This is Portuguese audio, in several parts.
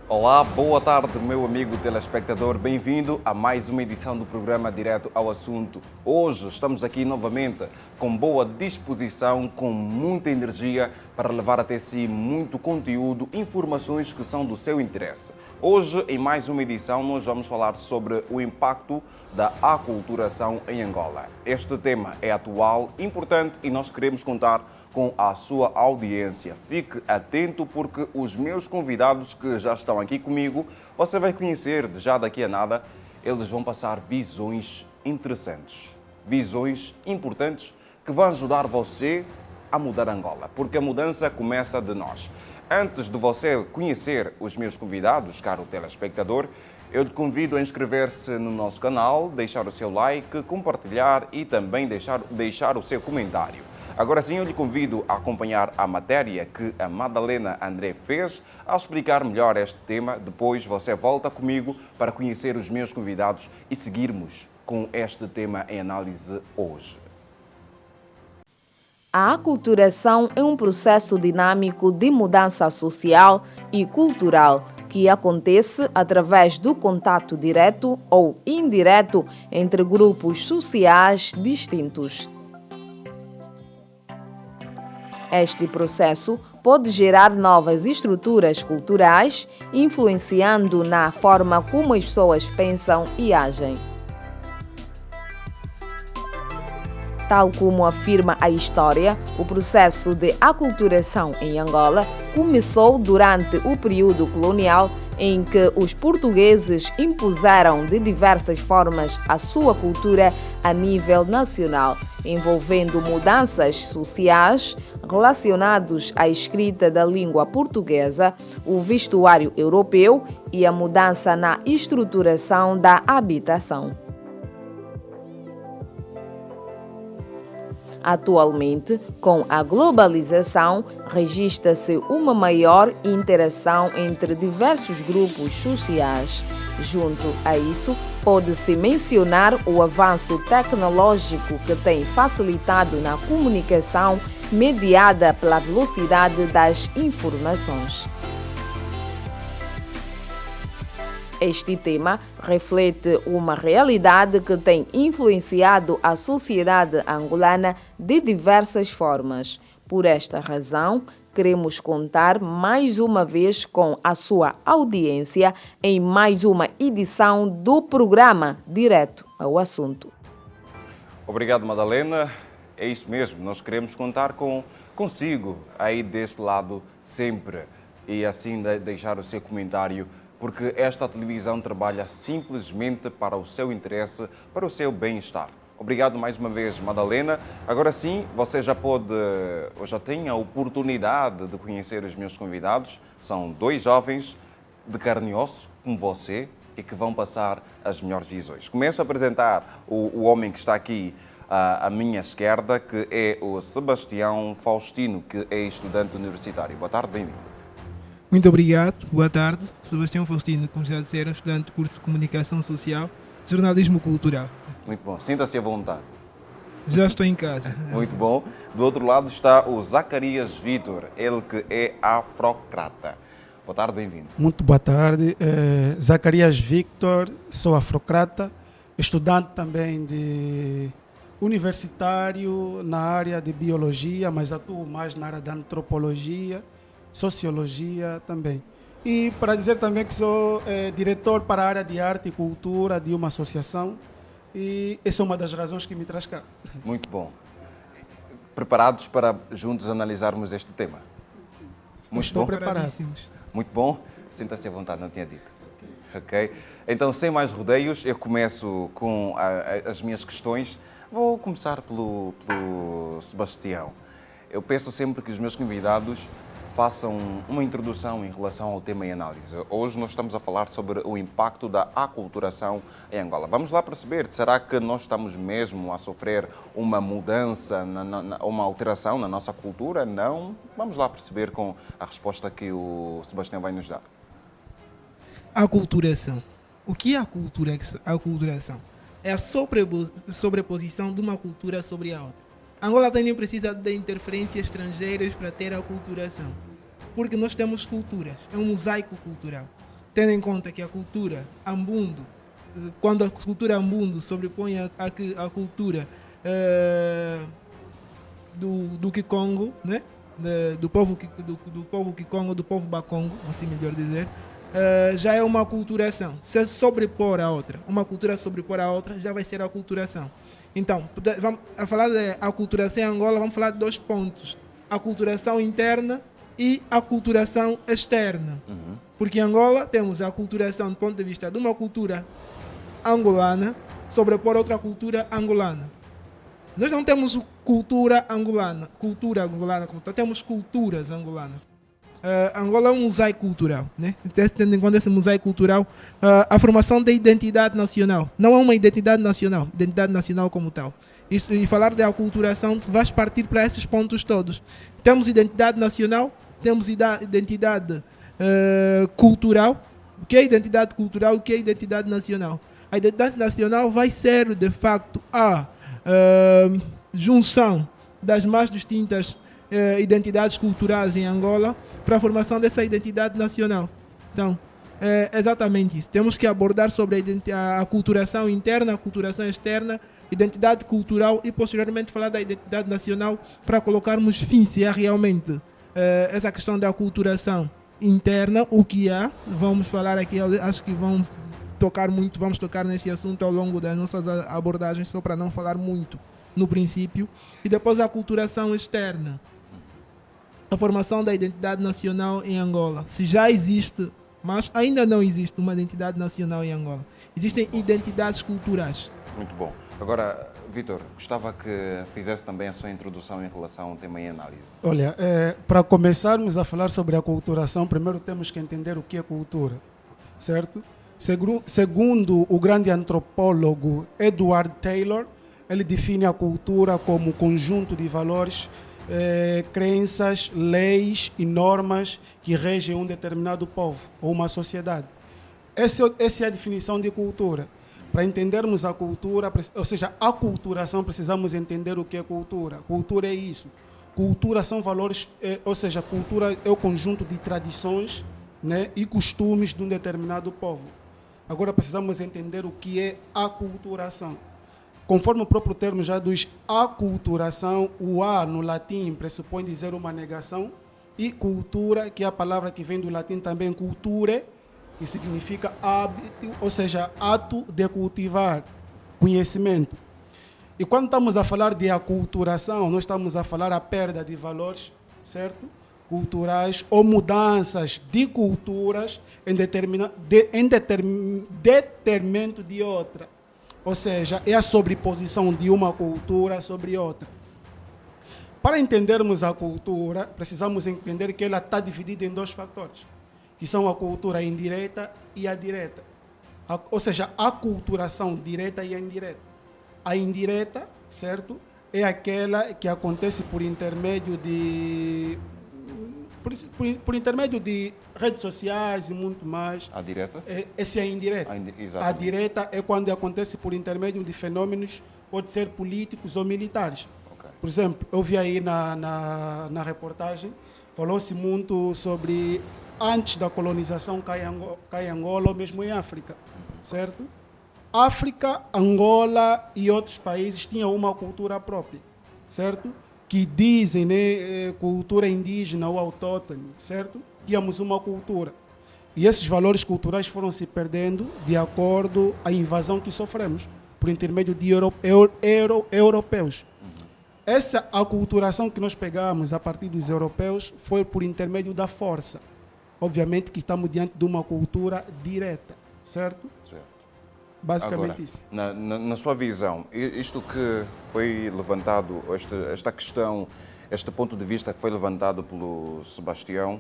Olá, boa tarde, meu amigo telespectador. Bem-vindo a mais uma edição do programa Direto ao Assunto. Hoje estamos aqui novamente com boa disposição, com muita energia para levar até si muito conteúdo, informações que são do seu interesse. Hoje, em mais uma edição, nós vamos falar sobre o impacto da aculturação em Angola. Este tema é atual, importante e nós queremos contar com a sua audiência. Fique atento porque os meus convidados que já estão aqui comigo, você vai conhecer já daqui a nada, eles vão passar visões interessantes, visões importantes que vão ajudar você a mudar Angola, porque a mudança começa de nós. Antes de você conhecer os meus convidados, caro telespectador, eu lhe convido a inscrever-se no nosso canal, deixar o seu like, compartilhar e também deixar o seu comentário. Agora sim, eu lhe convido a acompanhar a matéria que a Madalena André fez ao explicar melhor este tema. Depois você volta comigo para conhecer os meus convidados e seguirmos com este tema em análise hoje. A aculturação é um processo dinâmico de mudança social e cultural que acontece através do contato direto ou indireto entre grupos sociais distintos. Este processo pode gerar novas estruturas culturais, influenciando na forma como as pessoas pensam e agem. Tal como afirma a história, o processo de aculturação em Angola começou durante o período colonial em que os portugueses impuseram de diversas formas a sua cultura a nível nacional, envolvendo mudanças sociais relacionadas à escrita da língua portuguesa, o vestuário europeu e a mudança na estruturação da habitação. Atualmente, com a globalização, registra-se uma maior interação entre diversos grupos sociais. Junto a isso, pode-se mencionar o avanço tecnológico que tem facilitado na comunicação mediada pela velocidade das informações. Este tema reflete uma realidade que tem influenciado a sociedade angolana de diversas formas. Por esta razão, queremos contar mais uma vez com a sua audiência em mais uma edição do programa Direto ao Assunto. Obrigado, Madalena. É isso mesmo, nós queremos contar consigo aí deste lado sempre e assim deixar o seu comentário, porque esta televisão trabalha simplesmente para o seu interesse, para o seu bem-estar. Obrigado mais uma vez, Madalena. Agora sim, você já tem a oportunidade de conhecer os meus convidados. São dois jovens de carne e osso, como você, e que vão passar as melhores visões. Começo a apresentar o homem que está aqui à minha esquerda, que é o Sebastião Faustino, que é estudante universitário. Boa tarde, bem-vindo. Muito obrigado, boa tarde. Sebastião Faustino, como já disseram, estudante do curso de Comunicação Social, Jornalismo Cultural. Muito bom, sinta-se à vontade. Já estou em casa. Muito bom. Do outro lado está o Zacarias Vitor, ele que é afrocrata. Boa tarde, bem-vindo. Muito boa tarde. Zacarias Victor, sou afrocrata, estudante também de universitário na área de biologia, mas atuo mais na área da antropologia, sociologia também. E para dizer também que sou diretor para a área de arte e cultura de uma associação, e essa é uma das razões que me traz cá. Muito bom. Preparados para juntos analisarmos este tema? Sim. Muito Estou bom. preparadíssimos. Muito bom. Sinta-se à vontade, não tinha dito. Ok. Então, sem mais rodeios, eu começo com as minhas questões. Vou começar pelo Sebastião. Eu peço sempre que os meus convidados façam uma introdução em relação ao tema em análise. Hoje nós estamos a falar sobre o impacto da aculturação em Angola. Vamos lá perceber, será que nós estamos mesmo a sofrer uma mudança, uma alteração na nossa cultura? Não? Vamos lá perceber com a resposta que o Sebastião vai nos dar. Aculturação. O que é a aculturação? É a sobreposição de uma cultura sobre a outra. Angola também precisa de interferências estrangeiras para ter a aculturação. Porque nós temos culturas, é um mosaico cultural. tendo em conta que a cultura ambundo, quando a cultura ambundo sobrepõe a cultura do Kikongo, né? do povo Kikongo, do povo Bakongo, assim melhor dizer, já é uma aculturação. Se sobrepor a outra, uma cultura sobrepor a outra, já vai ser a aculturação. Então, vamos a falar de aculturação em Angola, vamos falar de 2 pontos: a aculturação interna e a aculturação externa. Porque em Angola temos a aculturação do ponto de vista de uma cultura angolana sobrepor outra cultura angolana. Nós não temos cultura angolana como tal, temos culturas angolanas. Angola é um mosaico cultural, né? Tendo em conta esse mosaico cultural, a formação da identidade nacional. Não é uma identidade nacional como tal. Isso, e falar de aculturação, vais partir para esses pontos todos. Temos identidade nacional, temos identidade cultural. O que é identidade cultural e o que é identidade nacional? A identidade nacional vai ser, de facto, a junção das mais distintas identidades culturais em Angola para a formação dessa identidade nacional. Então, é exatamente isso. Temos que abordar sobre a aculturação interna, a aculturação externa, identidade cultural e, posteriormente, falar da identidade nacional para colocarmos fim se é realmente essa questão da aculturação interna, o que há. Vamos falar aqui, acho que vamos tocar neste assunto ao longo das nossas abordagens, só para não falar muito no princípio. E depois a aculturação externa, a formação da identidade nacional em Angola. Se já existe, mas ainda não existe uma identidade nacional em Angola. Existem identidades culturais. Muito bom. Agora, Vítor, gostava que fizesse também a sua introdução em relação ao tema em análise. Olha, para começarmos a falar sobre a aculturação, primeiro temos que entender o que é cultura, certo? Segundo o grande antropólogo Edward Taylor, ele define a cultura como conjunto de valores, crenças, leis e normas que regem um determinado povo ou uma sociedade. Essa é a definição de cultura. Para entendermos a cultura, ou seja, a aculturação, precisamos entender o que é cultura. Cultura é isso. Cultura são valores, ou seja, cultura é o conjunto de tradições, né, e costumes de um determinado povo. Agora precisamos entender o que é aculturação. Conforme o próprio termo já diz, aculturação, o A no latim pressupõe dizer uma negação, e cultura, que é a palavra que vem do latim também, culture, que significa hábito, ou seja, ato de cultivar, conhecimento. E quando estamos a falar de aculturação, nós estamos a falar a perda de valores, certo? Culturais ou mudanças de culturas em detrimento de outra. Ou seja, é a sobreposição de uma cultura sobre outra. Para entendermos a cultura, precisamos entender que ela está dividida em 2 fatores, que são a cultura indireta e a direta. Ou seja, a aculturação direta e a indireta. A indireta, certo, é aquela que acontece por intermédio de redes sociais e muito mais. A direta? Essa é a indireta. A direta é quando acontece por intermédio de fenômenos, pode ser políticos ou militares. Okay. Por exemplo, eu vi aí na reportagem, falou-se muito sobre antes da colonização cá em Angola ou mesmo em África, certo? África, Angola e outros países tinham uma cultura própria, certo? Que dizem, né, cultura indígena ou autóctone, certo? Tínhamos uma cultura. E esses valores culturais foram se perdendo de acordo com a invasão que sofremos por intermédio de europeus. Essa aculturação que nós pegamos a partir dos europeus foi por intermédio da força. Obviamente que estamos diante de uma cultura direta, certo? Basicamente agora, isso. Na sua visão, isto que foi levantado, esta questão, este ponto de vista que foi levantado pelo Sebastião,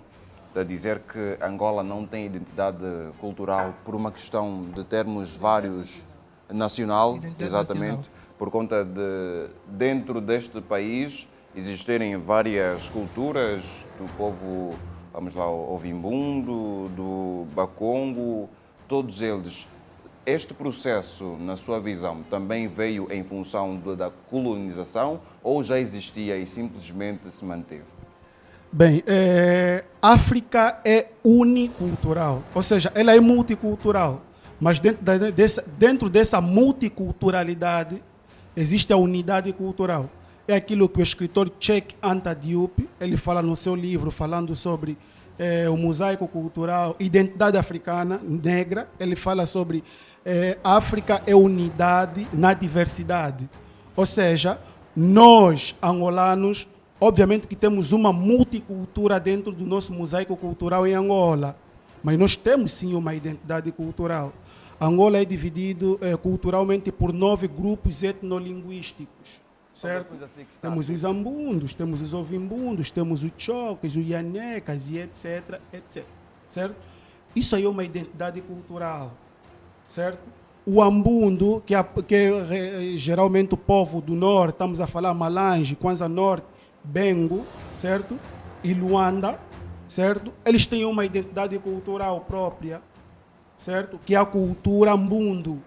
de dizer que Angola não tem identidade cultural por uma questão de termos vários nacional, exatamente, por conta de, dentro deste país, existirem várias culturas do povo, vamos lá, Ovimbundo, do Bakongo, todos eles. Este processo, na sua visão, também veio em função da colonização ou já existia e simplesmente se manteve? Bem, África é unicultural, ou seja, ela é multicultural, mas dentro dessa multiculturalidade existe a unidade cultural. É aquilo que o escritor Cheikh Anta Diop, ele fala no seu livro, falando sobre o mosaico cultural, identidade africana, negra. Ele fala sobre África é unidade na diversidade. Ou seja, nós, angolanos, obviamente que temos uma multicultura dentro do nosso mosaico cultural em Angola, mas nós temos sim uma identidade cultural. Angola é dividido culturalmente por 9 grupos etnolinguísticos. Certo? Temos os ambundos, temos os ovimbundos, temos os choques, os ianecas e etc, etc. Certo? Isso aí é uma identidade cultural. Certo? O ambundo, que é geralmente o povo do norte, estamos a falar Malange, Kwanza Norte, Bengo, certo? E Luanda, certo? Eles têm uma identidade cultural própria, certo? Que é a cultura ambundo.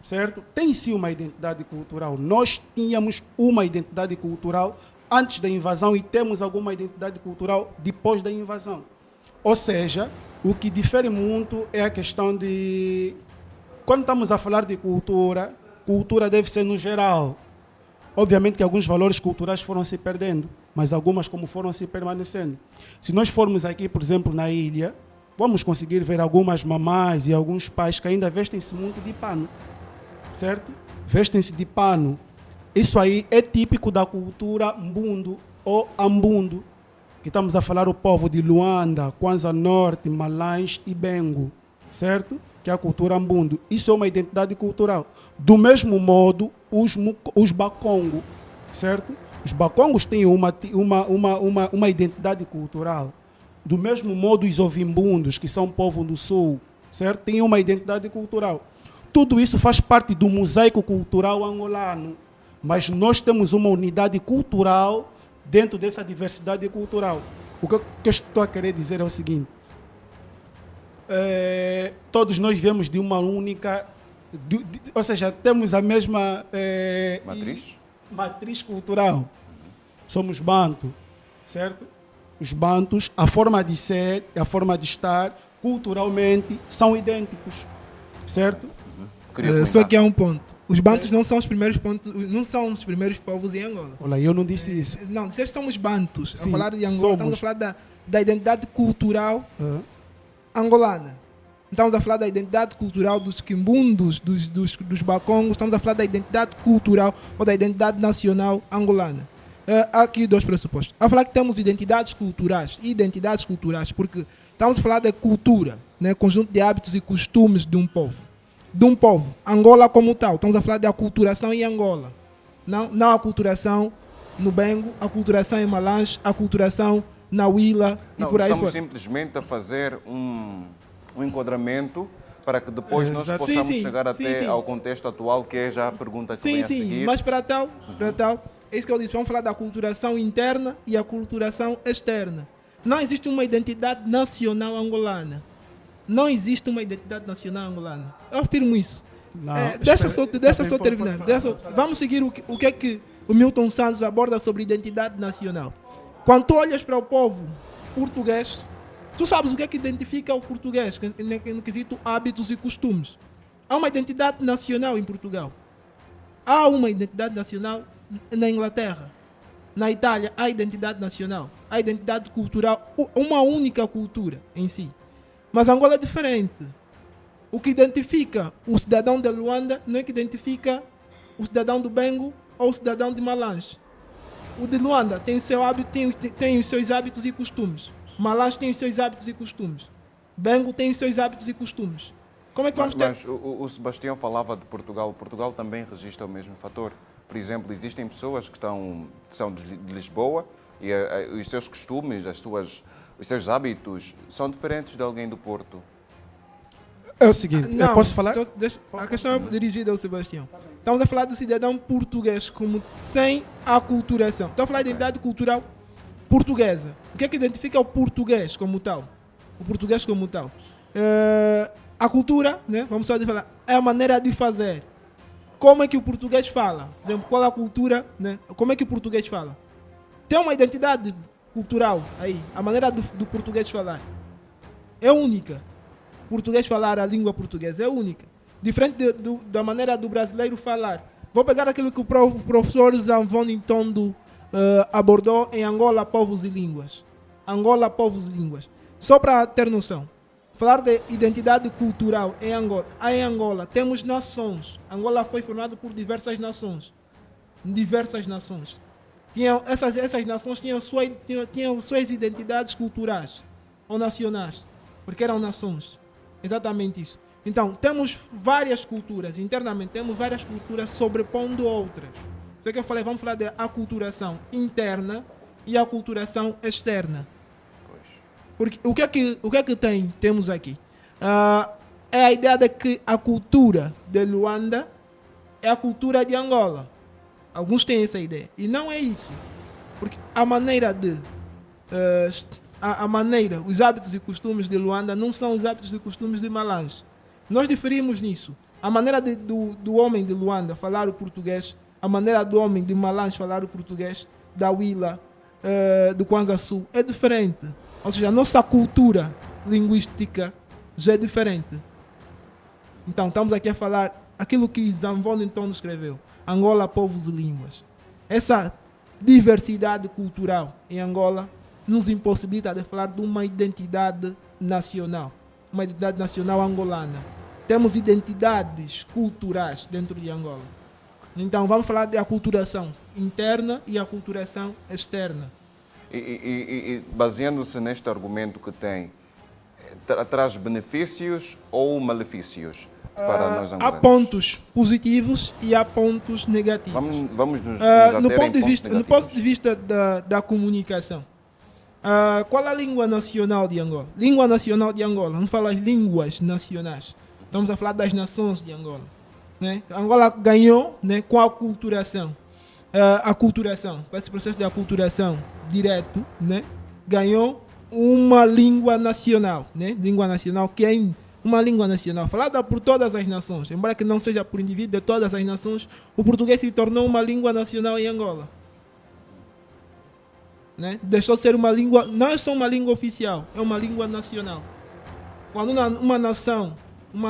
Certo? Tem sim uma identidade cultural. Nós tínhamos uma identidade cultural antes da invasão e temos alguma identidade cultural depois da invasão. Ou seja, o que difere muito é a questão de... Quando estamos a falar de cultura, cultura deve ser no geral. Obviamente que alguns valores culturais foram se perdendo, mas algumas como foram se permanecendo. Se nós formos aqui, por exemplo, na ilha, vamos conseguir ver algumas mamás e alguns pais que ainda vestem-se muito de pano. Certo? Vestem-se de pano. Isso aí é típico da cultura mbundo ou ambundo, que estamos a falar o povo de Luanda, Kwanza Norte, Malange e Bengo, certo? Que é a cultura ambundo. Isso é uma identidade cultural. Do mesmo modo, os bakongo, certo? Os bakongos têm uma identidade cultural. Do mesmo modo, os ovimbundos, que são povo do sul, certo? Têm uma identidade cultural. Tudo isso faz parte do mosaico cultural angolano, mas nós temos uma unidade cultural dentro dessa diversidade cultural. O que eu estou a querer dizer é o seguinte, todos nós viemos de uma única, ou seja, temos a mesma matriz cultural. Somos bantu, certo? Os bantus, a forma de ser e a forma de estar, culturalmente, são idênticos, certo? Só que há um ponto. Os bantus não são os primeiros povos em Angola. Olha, eu não disse isso. Não, vocês são os bantus. Sim, a falar de Angola, somos. estamos a falar da identidade cultural angolana. Estamos a falar da identidade cultural dos quimbundos, dos bacongos. Estamos a falar da identidade cultural ou da identidade nacional angolana. Há aqui 2 pressupostos. A falar que temos identidades culturais, porque estamos a falar da cultura, né, conjunto de hábitos e costumes de um povo. Angola como tal. Estamos a falar da aculturação em Angola. Não a aculturação no Bengo, a aculturação em Malange, a aculturação na Huila e por aí fora. Estamos simplesmente a fazer um enquadramento para que depois nós possamos chegar até ao contexto atual, que é já a pergunta que vem a seguir. Sim, mas para tal, é isso que eu disse, vamos falar da aculturação interna e a aculturação externa. Não existe uma identidade nacional angolana. Não existe uma identidade nacional angolana. Eu afirmo isso. Deixa só terminar. Vamos seguir o que é que o Milton Santos aborda sobre identidade nacional. Quando tu olhas para o povo português, tu sabes o que é que identifica o português no quesito hábitos e costumes. Há uma identidade nacional em Portugal. Há uma identidade nacional na Inglaterra. Na Itália há identidade nacional. Há identidade cultural, uma única cultura em si. Mas Angola é diferente. O que identifica o cidadão de Luanda não é que identifica o cidadão do Bengo ou o cidadão de Malange. O de Luanda tem, tem os seus hábitos e costumes. Malange tem os seus hábitos e costumes. Bengo tem os seus hábitos e costumes. Como é que vamos ter... Mas o Sebastião falava de Portugal. Portugal também registra o mesmo fator. Por exemplo, existem pessoas que são de Lisboa e os seus costumes, os seus hábitos são diferentes de alguém do Porto. É o seguinte, não, eu posso falar? A questão é dirigida ao Sebastião. Estamos a falar do cidadão português como sem aculturação. Estamos a falar de identidade cultural portuguesa. O que é que identifica o português como tal? O português como tal. A cultura, né? Vamos só falar, é a maneira de fazer. Como é que o português fala? Por exemplo, qual é a cultura, né? Como é que o português fala? Tem uma identidade cultural aí, a maneira do português falar é única. Português falar a língua portuguesa é única. Diferente da maneira do brasileiro falar. Vou pegar aquilo que o professor Zanvoni Tondo abordou em Angola, povos e línguas. Angola, povos e línguas. Só para ter noção. Falar de identidade cultural em Angola. Em Angola temos nações. Angola foi formada por diversas nações. Diversas nações. Essas nações tinham suas identidades culturais ou nacionais. Porque eram nações. Exatamente isso. Então, temos várias culturas. Internamente, temos várias culturas sobrepondo outras. Isso é que eu falei. Vamos falar da aculturação interna e a aculturação externa. Porque o que é que temos aqui? É a ideia de que a cultura de Luanda é a cultura de Angola. Alguns têm essa ideia. E não é isso. Porque a maneira os hábitos e costumes de Luanda não são os hábitos e costumes de Malange. Nós diferimos nisso. A maneira do homem de Luanda falar o português, a maneira do homem de Malange falar o português, da Willa, do Kwanza Sul, é diferente. Ou seja, a nossa cultura linguística já é diferente. Então, estamos aqui a falar aquilo que Zanvoni Tondo escreveu. Angola, povos e línguas. Essa diversidade cultural em Angola nos impossibilita de falar de uma identidade nacional. Uma identidade nacional angolana. Temos identidades culturais dentro de Angola. Então, vamos falar de aculturação interna e aculturação externa. E baseando-se neste argumento que tem, traz benefícios ou malefícios para nós angolanos? Há pontos positivos e há pontos negativos. Vamos nos no ponto de vista da comunicação. Qual é a língua nacional de Angola? Língua nacional de Angola, não falo as línguas nacionais. Estamos a falar das nações de Angola. Né? Angola ganhou, né, com a aculturação. Com esse processo de aculturação direto, né, ganhou uma língua nacional, né, língua nacional que é uma língua nacional falada por todas as nações, embora que não seja por indivíduo de todas as nações, o português se tornou uma língua nacional em Angola, né? Deixou de ser uma língua, não é só uma língua oficial, é uma língua nacional. Quando uma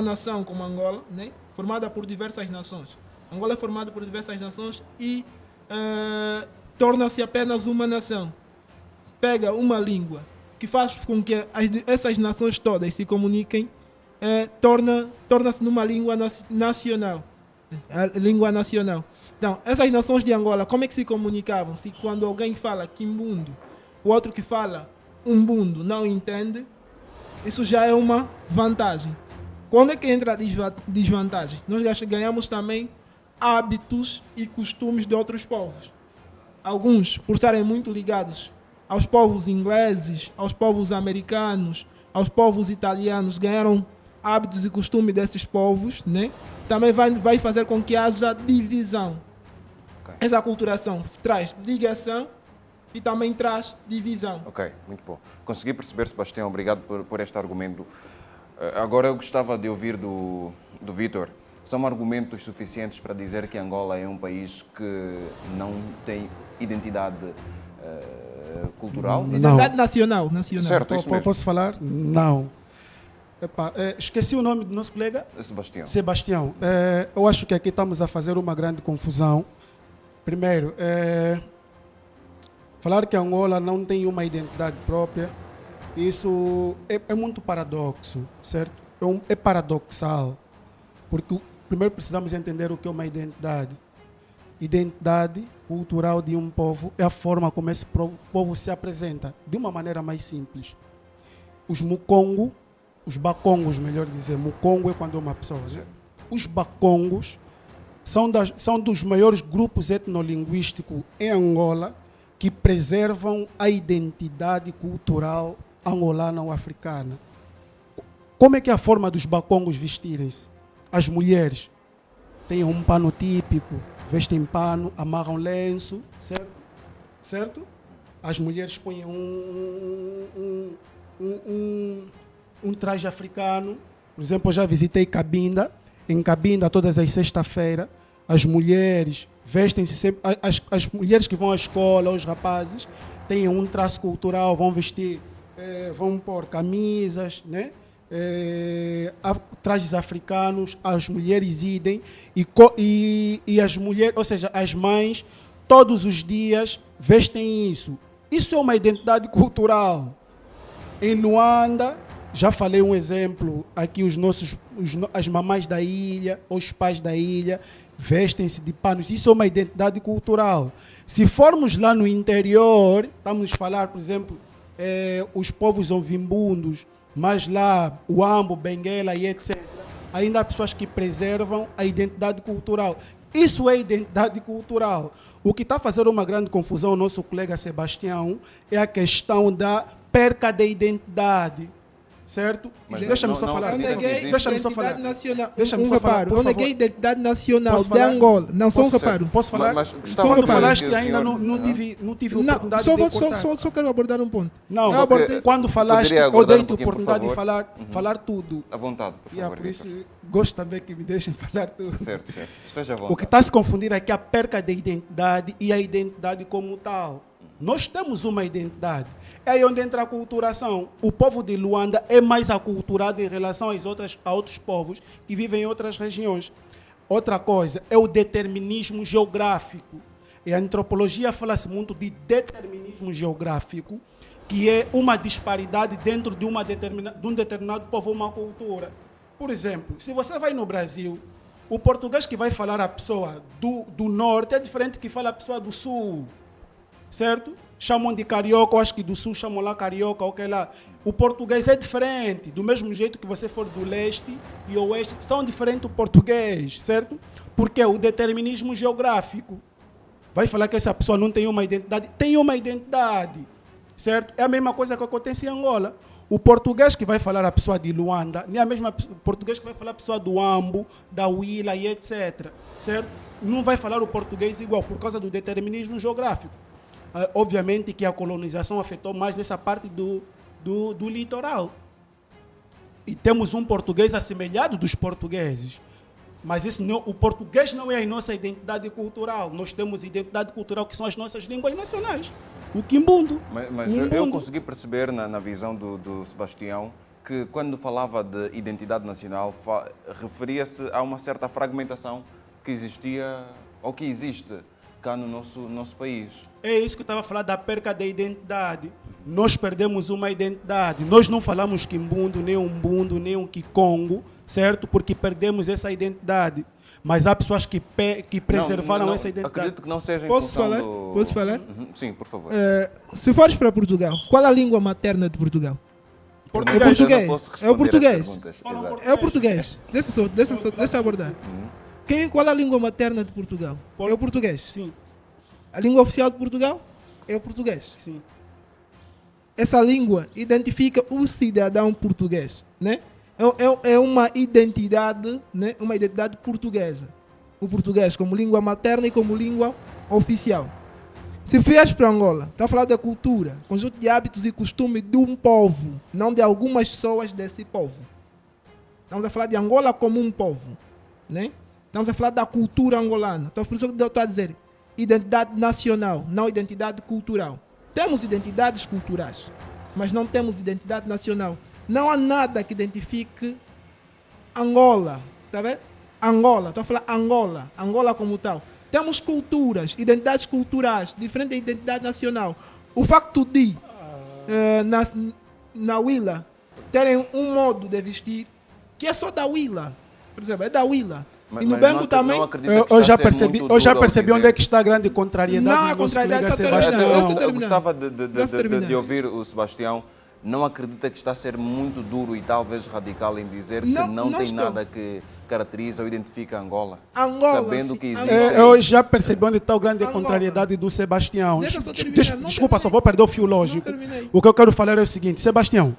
nação como Angola, né, formada por diversas nações, Angola é formada por diversas nações e torna-se apenas uma nação. Pega uma língua que faz com que essas nações todas se comuniquem, torna-se numa língua nacional. A língua nacional. Então, essas nações de Angola, como é que se comunicavam? Se quando alguém fala Quimbundo, o outro que fala Umbundo não entende, isso já é uma vantagem. Quando é que entra a desvantagem? Nós ganhamos também hábitos e costumes de outros povos. Alguns, por estarem muito ligados aos povos ingleses, aos povos americanos, aos povos italianos, ganharam hábitos e costumes desses povos, né? Também vai fazer com que haja divisão. Okay. Essa aculturação traz ligação e também traz divisão. Ok, muito bom. Consegui perceber, Sebastião, obrigado por este argumento. Agora eu gostava de ouvir do Vítor. São argumentos suficientes para dizer que Angola é um país que não tem identidade cultural? Não. Identidade nacional. Certo, isso mesmo. Posso falar? Não. Esqueci o nome do nosso colega? Sebastião. Eu acho que aqui estamos a fazer uma grande confusão. Primeiro, falar que Angola não tem uma identidade própria, isso é muito paradoxo, certo? É paradoxal, porque primeiro precisamos entender o que é uma identidade. Identidade cultural de um povo é a forma como esse povo se apresenta, de uma maneira mais simples. Os Mukongo, os Bakongos, melhor dizer, Mukongo é quando é uma pessoa, né? Os Bakongos são dos maiores grupos etnolinguísticos em Angola que preservam a identidade cultural angolana ou africana. Como é que é a forma dos Bakongos vestirem-se? As mulheres têm um pano típico, vestem pano, amarram lenço, certo? As mulheres põem um traje africano. Por exemplo, eu já visitei Cabinda. Em Cabinda, todas as sextas-feiras, as mulheres vestem-se sempre, as mulheres que vão à escola, os rapazes, têm um traço cultural, vão vestir, vão pôr camisas, né? Trajes africanos, as mulheres idem, e as mulheres, ou seja, as mães, todos os dias vestem isso. Isso é uma identidade cultural. Em Luanda, já falei um exemplo, aqui as mamães da ilha, os pais da ilha, vestem-se de panos. Isso é uma identidade cultural. Se formos lá no interior, estamos a falar, por exemplo, os povos ovimbundos, mas lá, o Ambo, Benguela e etc., ainda há pessoas que preservam a identidade cultural. Isso é identidade cultural. O que está a fazer uma grande confusão, o nosso colega Sebastião, é a questão da perca da identidade. Certo? Deixa-me só falar. Deixa-me só falar. Deixa-me só falar. Eu neguei a identidade nacional de Angola. Não, só um reparo. Posso falar? Mas quando falaste ainda não tive oportunidade de cortar. Só quero abordar um ponto. Não, quando falaste, eu dei-te a oportunidade de falar tudo. À vontade, por favor. Por isso, gosto também que me deixem falar tudo. Certo. Esteja à vontade. O que está a se confundir aqui é a perca da identidade e a identidade como tal. Nós temos uma identidade. É aí onde entra a aculturação. O povo de Luanda é mais aculturado em relação a outros povos que vivem em outras regiões. Outra coisa é o determinismo geográfico. E a antropologia fala-se muito de determinismo geográfico, que é uma disparidade dentro de um determinado povo ou uma cultura. Por exemplo, se você vai no Brasil, o português que vai falar a pessoa do norte é diferente que fala a pessoa do sul. Certo? Chamam de carioca, eu acho que do sul chamam lá carioca, ok lá. O português é diferente, do mesmo jeito que você for do leste e oeste, são diferentes o português, certo? Porque o determinismo geográfico vai falar que essa pessoa não tem uma identidade, tem uma identidade, certo? É a mesma coisa que acontece em Angola. O português que vai falar a pessoa de Luanda, nem a mesma português que vai falar a pessoa do Ambo, da Huila e etc, certo? Não vai falar o português igual por causa do determinismo geográfico. Obviamente que a colonização afetou mais nessa parte do litoral. E temos um português assemelhado dos portugueses. Mas o português não é a nossa identidade cultural. Nós temos identidade cultural que são as nossas línguas nacionais. O quimbundo. Mas eu consegui perceber na visão do Sebastião que quando falava de identidade nacional referia-se a uma certa fragmentação que existia ou que existe cá no nosso país. É isso que eu estava a falar da perca da identidade. Nós perdemos uma identidade. Nós não falamos quimbundo, nem umbundo, nem um kikongo, certo? Porque perdemos essa identidade. Mas há pessoas que preservaram essa identidade. Acredito que não seja em Posso falar? Posso falar? Uhum. Sim, por favor. Se fores para Portugal, qual é a língua materna de Portugal? Português. É português. Eu não posso É o português. responder É o português. Deixa eu abordar. Qual é a língua materna de Portugal? É o português. Sim. A língua oficial de Portugal é o português. Sim. Essa língua identifica o cidadão português, né? É uma identidade, né? Uma identidade portuguesa. O português como língua materna e como língua oficial. Se vies para Angola, está a falar da cultura, conjunto de hábitos e costumes de um povo, não de algumas pessoas desse povo. Estamos a falar de Angola como um povo, né? Estamos a falar da cultura angolana. Então, por isso que eu estou a dizer, identidade nacional, não identidade cultural. Temos identidades culturais, mas não temos identidade nacional. Não há nada que identifique Angola, tá vendo? Angola, estou a falar Angola, Angola como tal. Temos culturas, identidades culturais, diferente da identidade nacional. O facto de, na Huila, terem um modo de vestir que é só da Huila, por exemplo, é da Huila. E no Bengo também. Eu já percebi onde é que está a grande contrariedade. Não, a contrariedade está terminando. Eu gostava de ouvir o Sebastião. Não acredita que está a ser muito duro e talvez radical em dizer que não tem nada que caracteriza ou identifica Angola? Sabendo que existe. Eu já percebi onde está a grande contrariedade do Sebastião. Desculpa, só vou perder o fio lógico. O que eu quero falar é o seguinte, Sebastião.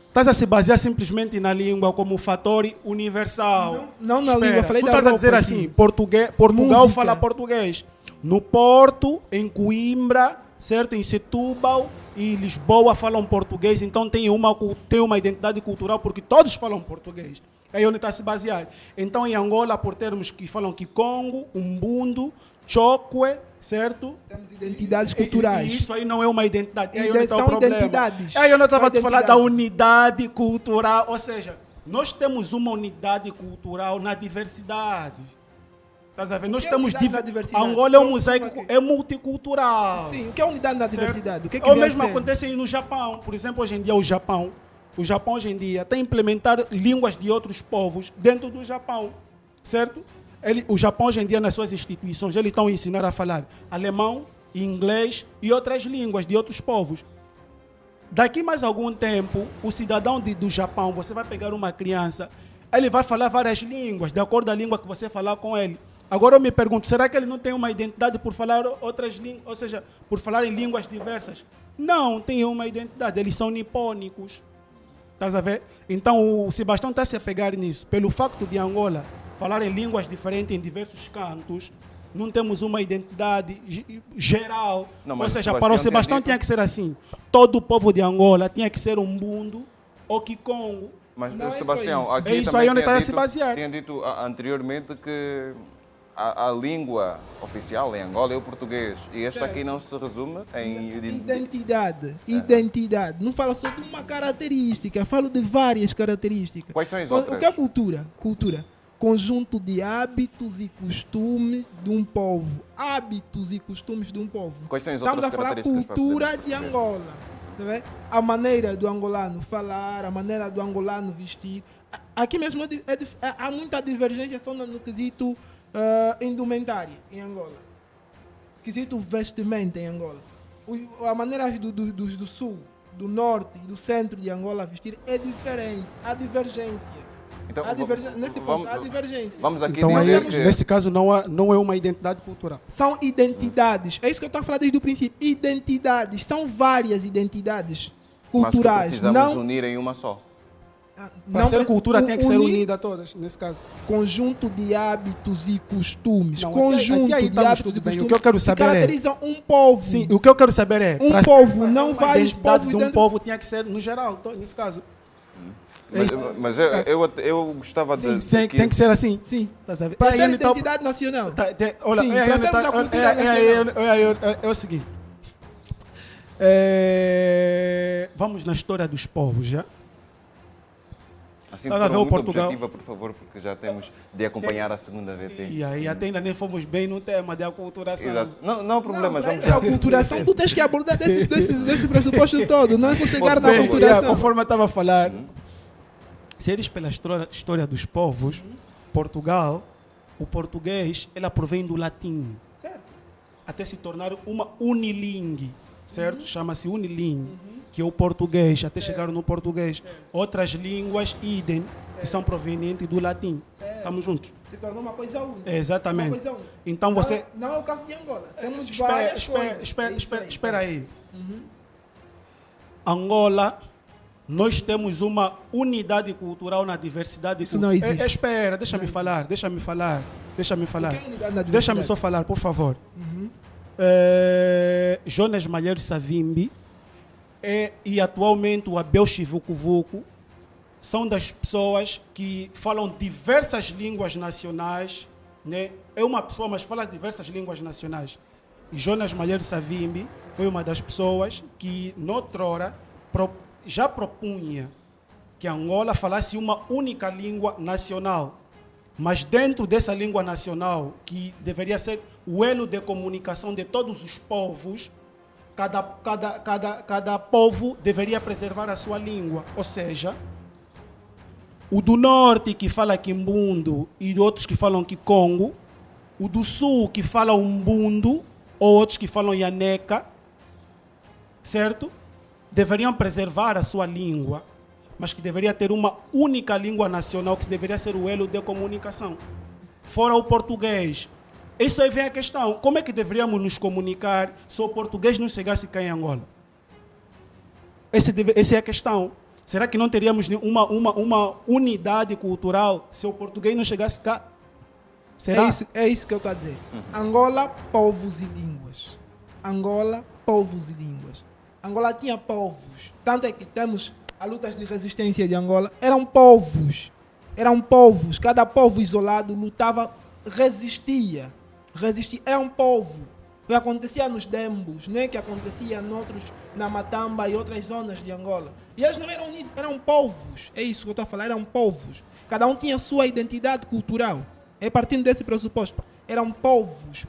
Estás a se basear simplesmente na língua como fator universal. Não na língua, falei tu da estás a dizer assim, Portugal música. Fala português. No Porto, em Coimbra, certo? Em Setúbal e Lisboa falam português, então tem uma identidade cultural porque todos falam português. É aí onde está a se basear. Então em Angola, por termos que falam Kikongo, Umbundo, Chokwe, certo? Temos identidades culturais. E isso aí não é uma identidade. Aí E onde está o são problema. identidades. Aí eu não estava São a falar da identidades. unidade cultural. Ou seja, nós temos uma unidade cultural na diversidade. Estás a ver? Nós que é temos unidade na diversidade? Angola é um Só mosaico, aqui. é multicultural. Sim, o que é unidade na Certo? diversidade? O que O vem a mesmo ser? acontece aí no Japão. Por exemplo, hoje em dia o Japão hoje em dia está a implementar línguas de outros povos dentro do Japão, certo? O Japão hoje em dia nas suas instituições, eles estão a ensinar a falar alemão, inglês e outras línguas de outros povos. Daqui mais algum tempo, o cidadão do Japão, você vai pegar uma criança, ele vai falar várias línguas, de acordo com a língua que você falar com ele. Agora eu me pergunto, será que ele não tem uma identidade por falar outras línguas, ou seja, por falar em línguas diversas? Não, tem uma identidade, eles são nipônicos. Estás a ver? Então o Sebastião está se a pegar nisso. Pelo facto de Angola falar em línguas diferentes em diversos cantos, não temos uma identidade geral. Não, Ou mas seja, o para o Sebastião Sebastião tinha que ser assim. Todo o povo de Angola tinha que ser um Bundo ou Kikongo. Mas, Não é só Sebastião, isso. aqui É isso também aí onde tinha está a se dito- basear. Tinha dito anteriormente que a língua oficial em Angola é o português. E este aqui não se resume em... Identidade. Não fala só de uma característica, falo de várias características. Quais são as O outras? que é cultura? Cultura. Conjunto de hábitos e costumes de um povo. Hábitos e costumes de um povo. Quais são as Estamos outras a falar características para cultura podermos de perceber? Angola. Tá vendo? A maneira do angolano falar, a maneira do angolano vestir. Aqui mesmo há muita divergência só no quesito indumentária em Angola. Quesito vestimenta em Angola. A maneira do sul, do norte e do centro de Angola vestir é diferente. Há divergência. Então, Nesse ponto, há divergência. Vamos aqui Então aí, dizer que... nesse caso, não é uma identidade cultural. São identidades. É isso que eu estou a falar desde o princípio. Identidades. São várias identidades Mas que culturais. precisamos Não, unir em uma só. Para ser cultura tem que ser unir unida todas, nesse caso. Conjunto de hábitos e costumes. Não, conjunto até aí de estamos hábitos tudo e bem. O costumes que eu quero saber é- caracterizam um povo. Sim, o que eu quero saber é... Um para- povo, não a vários identidade povos de um dentro- povo tinha que ser no geral, nesse caso. Mas eu gostava Sim, de... tem que ser assim. Sim. Estás a ver? Para Aí ser ele tá- identidade nacional. Olha, Sim, é aí para onde sermos tá- a cultura é o seguinte. Vamos na história dos povos, já? Assim, Estás a ver forma o muito Portugal? objetiva, por favor, porque já temos de acompanhar a segunda VT. E aí até ainda nem fomos bem no tema de aculturação. Exato. Não há problema, Para vamos a aculturação, tu tens que abordar desse pressuposto todo. Não é só chegar na Bem, aculturação. conforme eu estava a falar, se eles pela história dos povos, Portugal, o português, ela provém do latim. Até se tornar uma unilingue, certo? Chama-se unilingue, que é o português, até chegar no português. Outras línguas, idem, que são provenientes do latim. Estamos juntos? Se tornou uma coisa única. Exatamente. Uma coisa única. Então você... Não é o caso de Angola. Temos várias coisas. Espera aí. Angola, nós temos uma unidade cultural na diversidade. Isso não existe. Espera, deixa-me falar. O que é unidade na Deixa-me diversidade? só falar, por favor. Jonas Malheiro Savimbi e atualmente o Abel Chivucuvuco são das pessoas que falam diversas línguas nacionais, né? É uma pessoa, mas fala diversas línguas nacionais. E Jonas Malheiro Savimbi foi uma das pessoas que, noutrora, já propunha que Angola falasse uma única língua nacional. Mas dentro dessa língua nacional, que deveria ser o elo de comunicação de todos os povos, cada povo deveria preservar a sua língua. Ou seja, o do norte que fala Quimbundo e outros que falam Kikongo, o do sul que fala Umbundo ou outros que falam Yaneca, certo? Deveriam preservar a sua língua, mas que deveria ter uma única língua nacional que deveria ser o elo de comunicação. Fora o português. Isso aí vem a questão. Como é que deveríamos nos comunicar se o português não chegasse cá em Angola? Essa é a questão. Será que não teríamos uma unidade cultural se o português não chegasse cá? Será? É isso que eu estou a dizer. Angola, povos e línguas. Angola, povos e línguas. Angola tinha povos. Tanto é que temos as lutas de resistência de Angola. Eram povos. Cada povo isolado lutava, resistia. resistir. É um povo. O que acontecia nos Dembos, não é que acontecia na Matamba e outras zonas de Angola. E eles não eram unidos, eram povos. É isso que eu estou a falar, eram povos. Cada um tinha a sua identidade cultural. É partindo desse pressuposto. Eram povos.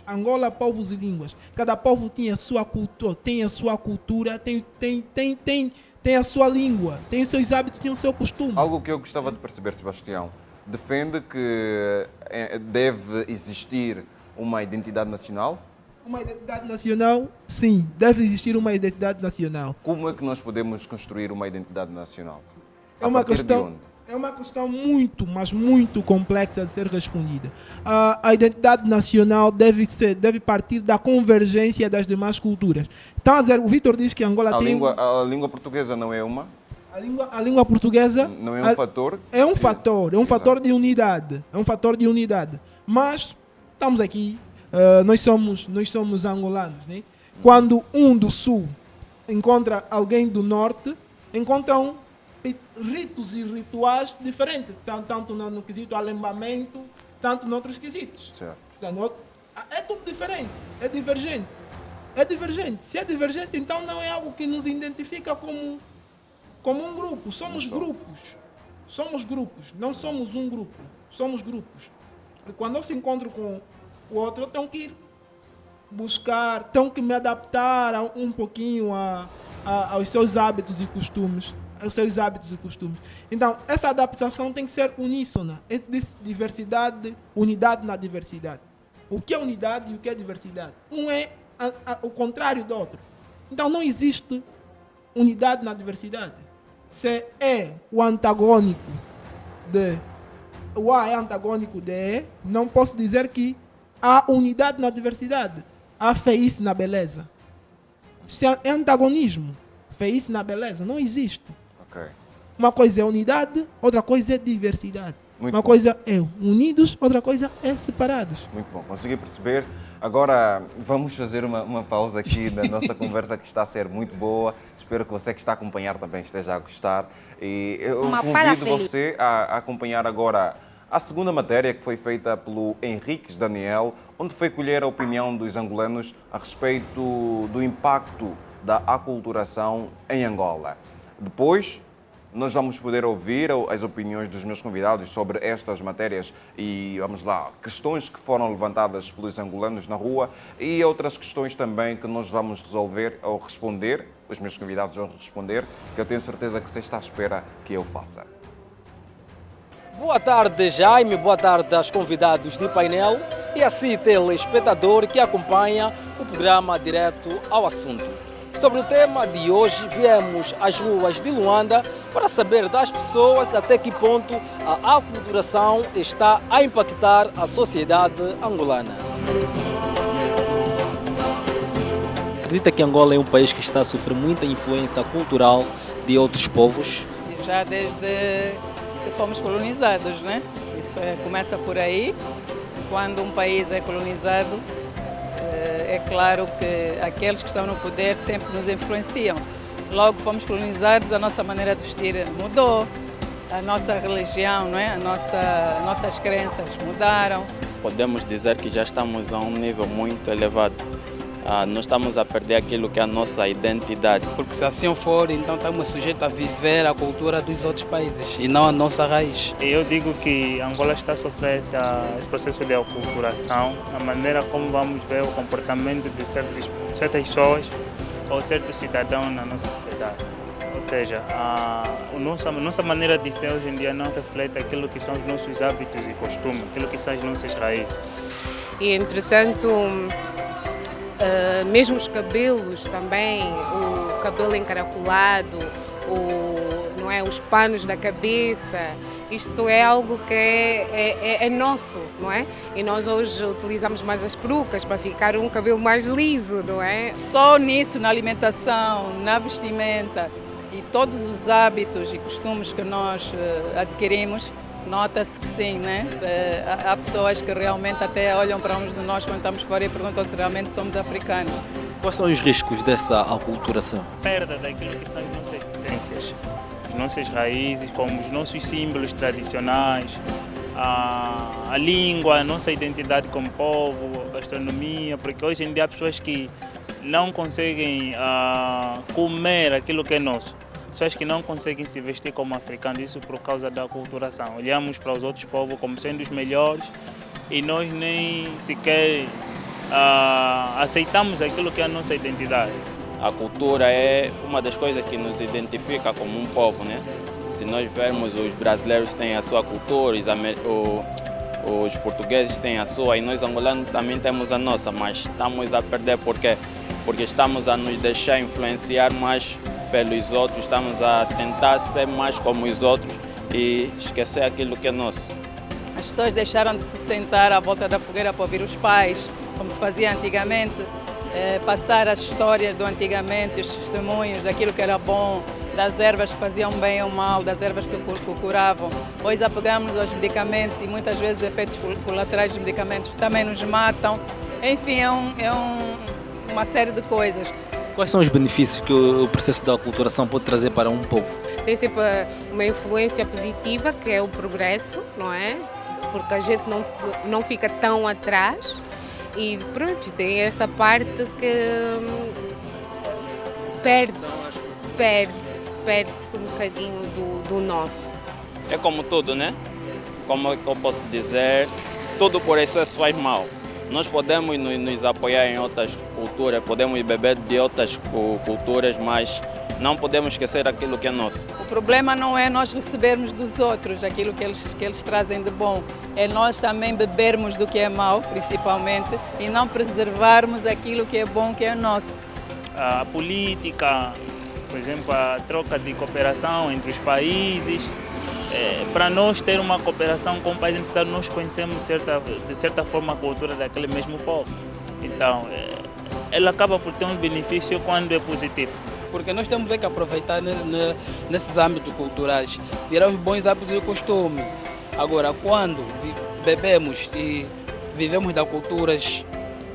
Angola, povos e línguas. Cada povo tinha a sua cultura, tem a sua cultura, tem a sua língua, tem os seus hábitos, tem o seu costume. Algo que eu gostava de perceber, Sebastião, defende que deve existir uma identidade nacional? Uma identidade nacional, sim, deve existir uma identidade nacional. Como é que nós podemos construir uma identidade nacional? É uma questão muito, mas muito complexa de ser respondida. A identidade nacional deve partir da convergência das demais culturas. Então, o Vítor diz que Angola tem... A língua portuguesa não é uma? A língua portuguesa... Não é um fator? É um fator de unidade. É um fator de unidade. Mas estamos aqui, nós somos angolanos, né? Quando um do sul encontra alguém do norte, encontram ritos e rituais diferentes, tanto no quesito alembamento, tanto em outros quesitos. Certo. É tudo diferente, é divergente. Se é divergente, então não é algo que nos identifica como um grupo. Somos grupos, não somos um grupo, somos grupos. E quando eu se encontro com o outro, eu tenho que ir buscar, tenho que me adaptar um pouquinho aos seus hábitos e costumes. Então, essa adaptação tem que ser uníssona. É diversidade, unidade na diversidade. O que é unidade e o que é diversidade? Um é o contrário do outro. Então, não existe unidade na diversidade. Se é o antagônico de... O A é antagônico de E, não posso dizer que há unidade na diversidade. Há feice na beleza. Isso é antagonismo. Feice na beleza. Não existe. Okay. Uma coisa é unidade, outra coisa é diversidade. Uma coisa é unidos, outra coisa é separados. Muito bom, consegui perceber. Agora vamos fazer uma pausa aqui na nossa conversa, que está a ser muito boa. Espero que você que está a acompanhar também esteja a gostar. E eu convido você a acompanhar agora a segunda matéria, que foi feita pelo Henriques Daniel, onde foi colher a opinião dos angolanos a respeito do impacto da aculturação em Angola. Depois, nós vamos poder ouvir as opiniões dos meus convidados sobre estas matérias e, vamos lá, questões que foram levantadas pelos angolanos na rua e outras questões também que nós vamos resolver ou responder, os meus convidados vão responder, que eu tenho certeza que você está à espera que eu faça. Boa tarde, Jaime, boa tarde aos convidados de painel e a si, telespectador que acompanha o programa Direto ao Assunto. Sobre o tema de hoje, viemos às ruas de Luanda para saber das pessoas até que ponto a aculturação está a impactar a sociedade angolana. Acredita que Angola é um país que está a sofrer muita influência cultural de outros povos? Já desde que fomos colonizados, né? Isso começa por aí. Quando um país é colonizado, é claro que aqueles que estão no poder sempre nos influenciam. Logo fomos colonizados, a nossa maneira de vestir mudou, a nossa religião, não é? Nossas crenças mudaram. Podemos dizer que já estamos a um nível muito elevado. Nós estamos a perder aquilo que é a nossa identidade. Porque se assim for, então estamos sujeitos a viver a cultura dos outros países e não a nossa raiz. Eu digo que Angola está a sofrer esse processo de aculturação, a maneira como vamos ver o comportamento de certas pessoas ou certos cidadãos na nossa sociedade. Ou seja, a nossa maneira de ser hoje em dia não reflete aquilo que são os nossos hábitos e costumes, aquilo que são as nossas raízes. E, entretanto, mesmo os cabelos também, o cabelo encaracolado, não é, os panos da cabeça, isto é algo que é nosso, não é? E nós hoje utilizamos mais as perucas para ficar um cabelo mais liso, não é? Só nisso, na alimentação, na vestimenta e todos os hábitos e costumes que nós adquirimos, nota-se que sim, né? Há pessoas que realmente até olham para uns de nós quando estamos fora e perguntam se realmente somos africanos. Quais são os riscos dessa aculturação? Perda daquilo que são as nossas essências, as nossas raízes, como os nossos símbolos tradicionais, a língua, a nossa identidade como povo, a gastronomia, porque hoje em dia há pessoas que não conseguem comer aquilo que é nosso. Pessoas que não conseguem se vestir como africanos, isso por causa da aculturação. Olhamos para os outros povos como sendo os melhores e nós nem sequer aceitamos aquilo que é a nossa identidade. A cultura é uma das coisas que nos identifica como um povo, né? Se nós vermos, os brasileiros têm a sua cultura, os portugueses têm a sua e nós angolanos também temos a nossa, mas estamos a perder porque estamos a nos deixar influenciar mais pelos outros, estamos a tentar ser mais como os outros e esquecer aquilo que é nosso. As pessoas deixaram de se sentar à volta da fogueira para ouvir os pais, como se fazia antigamente, passar as histórias do antigamente, os testemunhos daquilo que era bom, das ervas que faziam bem ou mal, das ervas que curavam. Hoje apegamos aos medicamentos e muitas vezes efeitos colaterais dos medicamentos também nos matam. Enfim, uma série de coisas. Quais são os benefícios que o processo da aculturação pode trazer para um povo? Tem sempre uma influência positiva, que é o progresso, não é? Porque a gente não fica tão atrás e pronto, tem essa parte que perde-se um bocadinho do nosso. É como tudo, né? Como eu posso dizer, tudo por excesso faz mal. Nós podemos nos apoiar em outras culturas, podemos beber de outras culturas, mas não podemos esquecer aquilo que é nosso. O problema não é nós recebermos dos outros aquilo que eles trazem de bom, é nós também bebermos do que é mau, principalmente, e não preservarmos aquilo que é bom, que é nosso. A política, por exemplo, a troca de cooperação entre os países. Para nós ter uma cooperação com o país é necessário nós conhecermos de certa forma a cultura daquele mesmo povo. Então, ela acaba por ter um benefício quando é positivo. Porque nós temos que aproveitar nesses âmbitos culturais, tirar os bons hábitos e costumes. Agora, quando bebemos e vivemos das culturas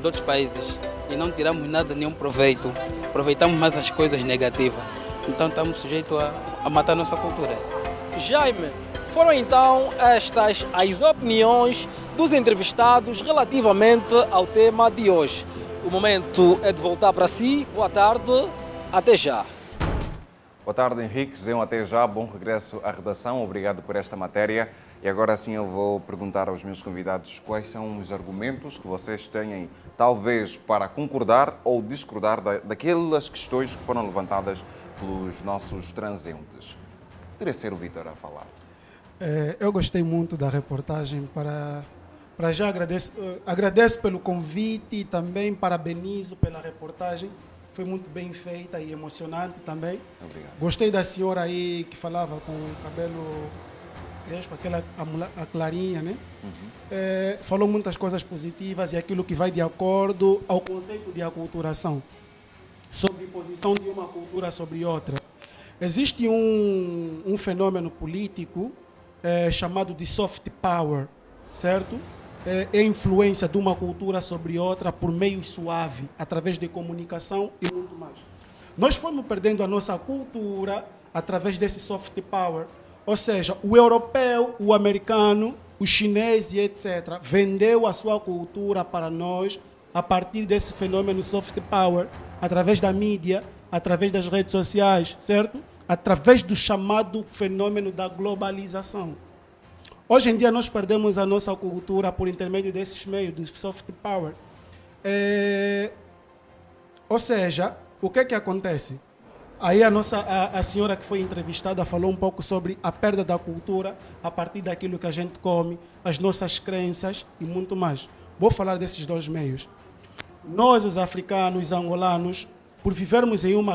de outros países e não tiramos nenhum proveito, aproveitamos mais as coisas negativas, então estamos sujeitos a matar nossa cultura. Jaime, foram então estas as opiniões dos entrevistados relativamente ao tema de hoje. O momento é de voltar para si. Boa tarde, até já. Boa tarde, Henrique. Zé, até já. Bom regresso à redação. Obrigado por esta matéria. E agora sim eu vou perguntar aos meus convidados quais são os argumentos que vocês têm, talvez, para concordar ou discordar daquelas questões que foram levantadas pelos nossos transeuntes. Poderia ser o Vítor a falar. Eu gostei muito da reportagem. Para já agradeço pelo convite e também parabenizo pela reportagem. Foi muito bem feita e emocionante também. Obrigado. Gostei da senhora aí que falava com o cabelo crespo, a clarinha, né? Uhum. Falou muitas coisas positivas e aquilo que vai de acordo ao conceito de aculturação, sobre a posição de uma cultura sobre outra. Existe um fenômeno político chamado de soft power, certo? É a influência de uma cultura sobre outra por meio suave, através de comunicação e muito mais. Nós fomos perdendo a nossa cultura através desse soft power, ou seja, o europeu, o americano, o chinês e etc. vendeu a sua cultura para nós a partir desse fenômeno soft power, através da mídia, através das redes sociais, certo? Através do chamado fenômeno da globalização. Hoje em dia nós perdemos a nossa cultura por intermédio desses meios, do soft power. Ou seja, o que é que acontece? Aí a senhora que foi entrevistada falou um pouco sobre a perda da cultura a partir daquilo que a gente come, as nossas crenças e muito mais. Vou falar desses dois meios. Nós, os africanos, angolanos, por vivermos em uma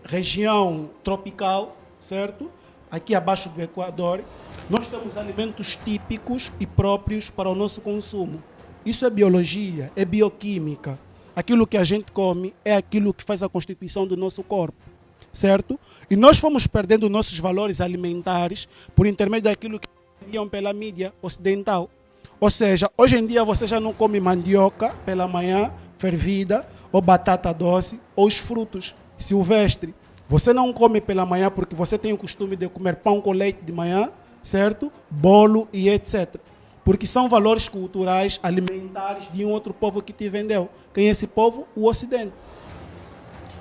região tropical, certo? Aqui abaixo do Equador, nós temos alimentos típicos e próprios para o nosso consumo. Isso é biologia, é bioquímica. Aquilo que a gente come é aquilo que faz a constituição do nosso corpo, certo? E nós fomos perdendo nossos valores alimentares por intermédio daquilo que viam pela mídia ocidental. Ou seja, hoje em dia você já não come mandioca pela manhã, fervida, ou batata doce, ou os frutos silvestres. Você não come pela manhã porque você tem o costume de comer pão com leite de manhã, certo? Bolo e etc. Porque são valores culturais, alimentares de um outro povo que te vendeu. Quem é esse povo? O Ocidente.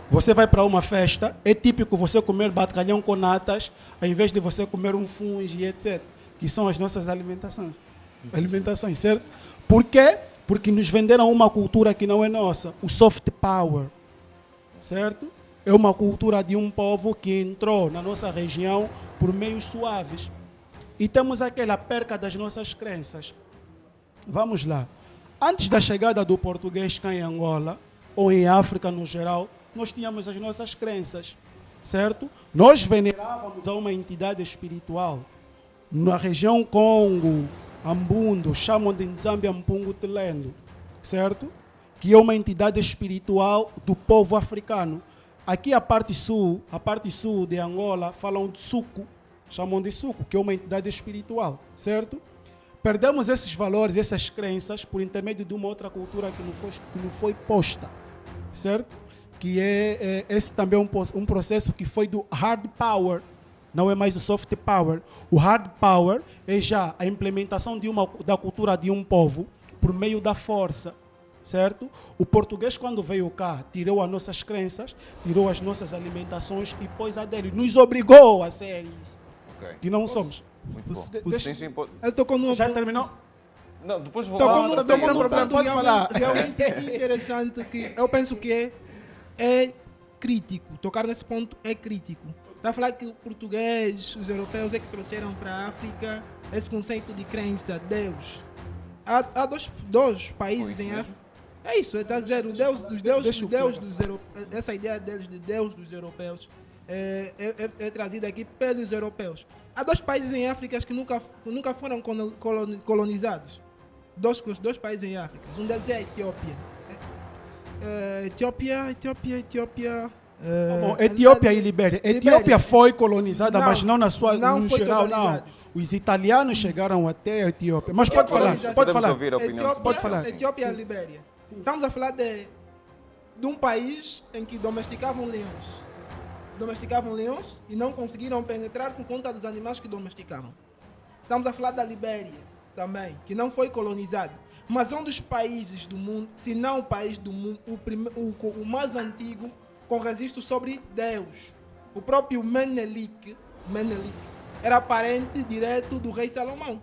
Você vai para uma festa, é típico você comer bacalhau com natas, ao invés de você comer um fungo e etc. Que são as nossas alimentações, certo? Por quê? Porque nos venderam uma cultura que não é nossa, o soft power, certo? É uma cultura de um povo que entrou na nossa região por meios suaves. E temos aquela perca das nossas crenças. Vamos lá. Antes da chegada do português cá em Angola, ou em África no geral, nós tínhamos as nossas crenças, certo? Nós venerávamos a uma entidade espiritual. Na região Congo, Ambundo, chamam de Nzambi Mpungu Telendo, certo? Que é uma entidade espiritual do povo africano. Aqui a parte sul de Angola, falam de Suco, chamam de Suco, que é uma entidade espiritual, certo? Perdemos esses valores, essas crenças, por intermédio de uma outra cultura que não foi posta, certo? Que esse também é um processo que foi do hard power, não é mais o soft power. O hard power é já a implementação da cultura de um povo por meio da força, certo? O português, quando veio cá, tirou as nossas crenças, tirou as nossas alimentações e pôs a dele. Nos obrigou a ser isso, que não somos. Muito bom. Sim, pode... Ele tocou no... Já terminou? Não, depois vou Tocou falar. no problema, pode falar. Realmente interessante, que eu penso que é crítico. Tocar nesse ponto é crítico. Está a falar que o português, os europeus é que trouxeram para a África esse conceito de crença, Deus. Há dois países em África. É isso, está a dizer, o Deus dos europeus, essa ideia deles de Deus dos europeus é trazida aqui pelos europeus. Há dois países em África que nunca foram colonizados. Dois países em África. Um deles é a Etiópia. Etiópia e Libéria. Etiópia foi colonizada, mas não na sua no geral, não. Os italianos chegaram até a Etiópia. Mas pode falar, pode falar. Ouvir a opinião. Pode falar. Etiópia e Libéria. Estamos a falar de um país em que domesticavam leões e não conseguiram penetrar por conta dos animais que domesticavam. Estamos a falar da Libéria também, que não foi colonizado, mas é um dos países do mundo, se não o país do mundo, o mais antigo com registro sobre Deus. O próprio Menelik era parente direto do rei Salomão.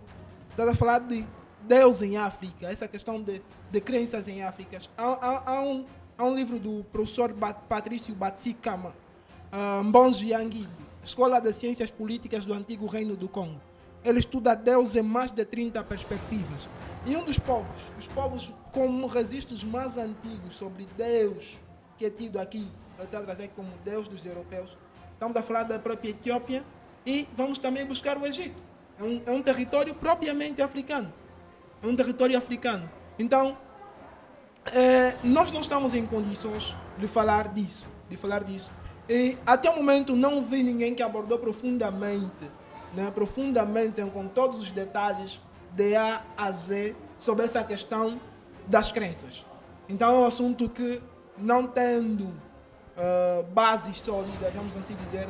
Estamos a falar de Deus em África, essa questão de crenças em África. Há um livro do professor Patrício Batsikama, Mbonji Yangui, Escola de Ciências Políticas do Antigo Reino do Congo. Ele estuda Deus em mais de 30 perspectivas. E um dos povos com registros mais antigos sobre Deus, que é tido aqui, ele está a trazer como Deus dos europeus. Estamos a falar da própria Etiópia e vamos também buscar o Egito. É um território propriamente africano. É um território africano. Então, nós não estamos em condições de falar disso. E até o momento não vi ninguém que abordou profundamente, com todos os detalhes, de A a Z, sobre essa questão das crenças. Então é um assunto que, não tendo bases sólidas, vamos assim dizer,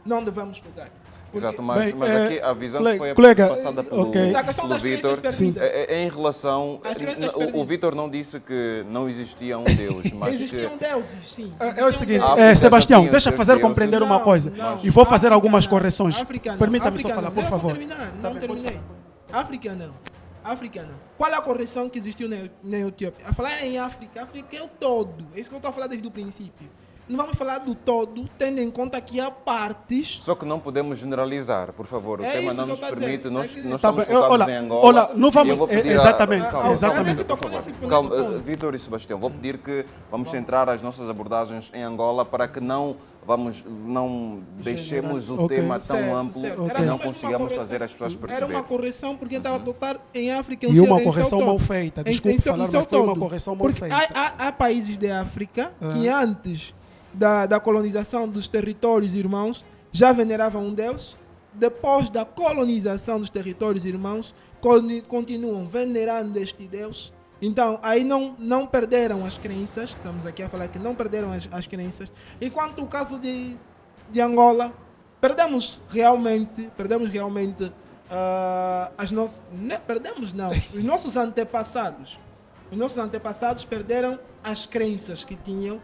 não devemos tocar. Exato, mas aqui a visão que foi passada pelo Vítor é em relação... O Vítor não disse que não existia um Deus, mas existiam deuses, sim. É o seguinte, Sebastião, deixa fazer compreender uma coisa. E vou fazer algumas correções. Permita-me só falar, por favor. Não terminei. África não. Qual é a correção que existiu na Etiópia? A falar em África é o todo. É isso que eu estou a falar desde o princípio. Não vamos falar do todo, tendo em conta que há partes... Só que não podemos generalizar, por favor. O tema não nos permite, nós estamos focados em Angola. Olha, não vamos... Exatamente. Calma, Vítor e Sebastião, vou pedir que vamos centrar as nossas abordagens em Angola para que não deixemos o tema tão amplo que não consigamos fazer as pessoas perceberem. Era uma correção porque estava a tocar em África... E uma correção mal feita. Desculpe falar, mas foi uma correção mal feita. Há países de África que antes da colonização dos territórios irmãos já veneravam um Deus. Depois da colonização dos territórios irmãos, continuam venerando este Deus. Então, aí não perderam as crenças. Estamos aqui a falar que não perderam as crenças. Enquanto o caso de Angola, perdemos realmente perdemos não, os nossos antepassados perderam as crenças que tinham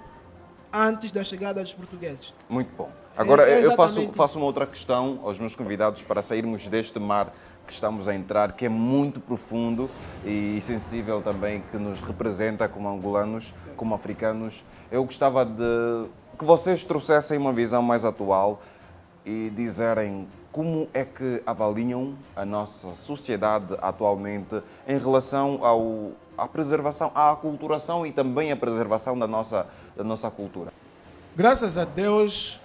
antes da chegada dos portugueses. Muito bom. Agora, eu faço exatamente uma outra questão aos meus convidados para sairmos deste mar que estamos a entrar, que é muito profundo e sensível também, que nos representa como angolanos, como africanos. Eu gostava de que vocês trouxessem uma visão mais atual e dizerem como é que avaliam a nossa sociedade atualmente em relação à preservação, à aculturação e também à preservação da nossa cultura. Graças a Deus,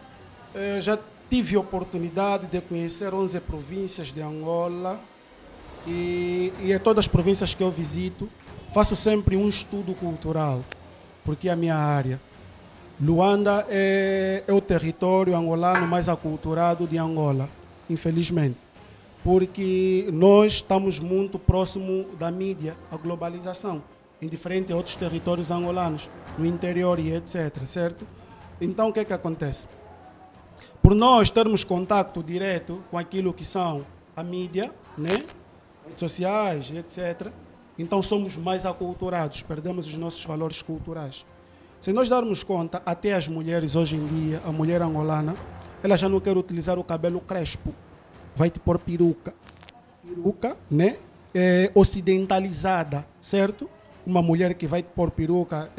já tive a oportunidade de conhecer 11 províncias de Angola e em todas as províncias que eu visito, faço sempre um estudo cultural, porque é a minha área. Luanda é o território angolano mais aculturado de Angola, infelizmente, porque nós estamos muito próximo da mídia, a globalização, em diferentes outros territórios angolanos, no interior e etc, certo? Então, o que é que acontece? Por nós termos contato direto com aquilo que são a mídia, né? Redes sociais, etc., então somos mais aculturados, perdemos os nossos valores culturais. Se nós darmos conta, até as mulheres hoje em dia, a mulher angolana, ela já não quer utilizar o cabelo crespo, vai te pôr peruca. Peruca, né? Ocidentalizada, certo? Uma mulher que vai te pôr peruca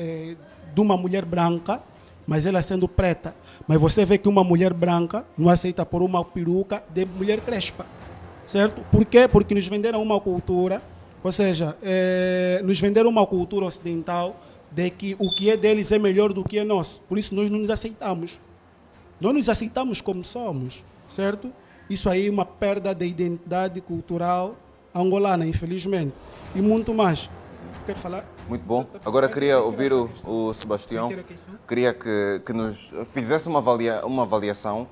de uma mulher branca, mas ela sendo preta. Mas você vê que uma mulher branca não aceita pôr uma peruca de mulher crespa, certo? Por quê? Porque nos venderam uma cultura, ou seja, nos venderam uma cultura ocidental de que o que é deles é melhor do que é nosso. Por isso nós não nos aceitamos. Não nos aceitamos como somos, certo? Isso aí é uma perda de identidade cultural angolana, infelizmente. E muito mais. Quer falar? Muito bom. Agora queria ouvir o Sebastião. Queria que nos fizesse uma avaliação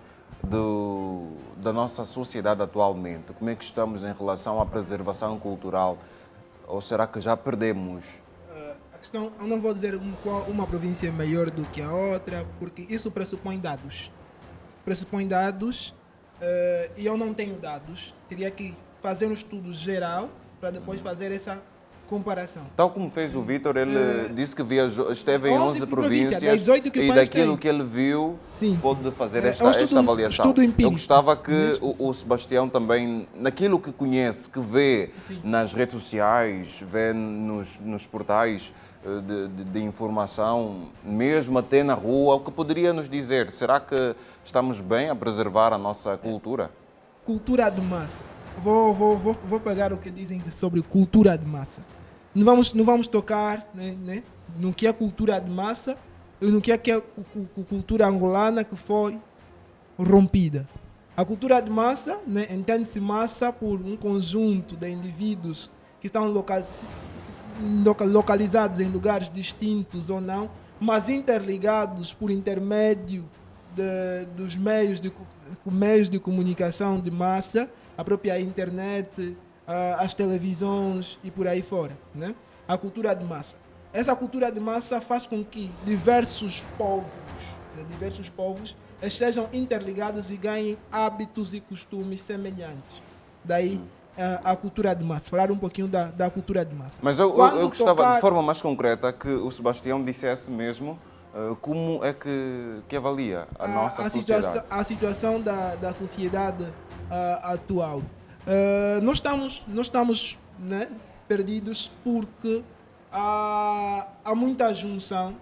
da nossa sociedade atualmente. Como é que estamos em relação à preservação cultural? Ou será que já perdemos? A questão, eu não vou dizer uma província é melhor do que a outra, porque isso pressupõe dados. E eu não tenho dados. Teria que fazer um estudo geral para depois fazer essa comparação. Tal como fez o Vítor, ele disse que esteve em 11 províncias das 18 que e daquilo que ele viu, pode fazer esta avaliação. Estudo empírico. Eu gostava que o Sebastião também, naquilo que conhece, que vê nas redes sociais, vê nos portais de informação, mesmo até na rua, o que poderia nos dizer? Será que estamos bem a preservar a nossa cultura? Cultura de massa. Vou pegar o que dizem sobre cultura de massa. Não vamos tocar, né, no que é cultura de massa e no que é cultura angolana que foi rompida. A cultura de massa, né, entende-se massa por um conjunto de indivíduos que estão localizados em lugares distintos ou não, mas interligados por intermédio dos meios de comunicação de massa, a própria internet, as televisões e por aí fora, né? A cultura de massa. Essa cultura de massa faz com que diversos povos estejam interligados e ganhem hábitos e costumes semelhantes. Daí a cultura de massa. Falar um pouquinho da cultura de massa. Mas eu gostava, de forma mais concreta, que o Sebastião dissesse mesmo como é que avalia a nossa sociedade. A situação da sociedade atual. Nós estamos né, perdidos porque há muita junção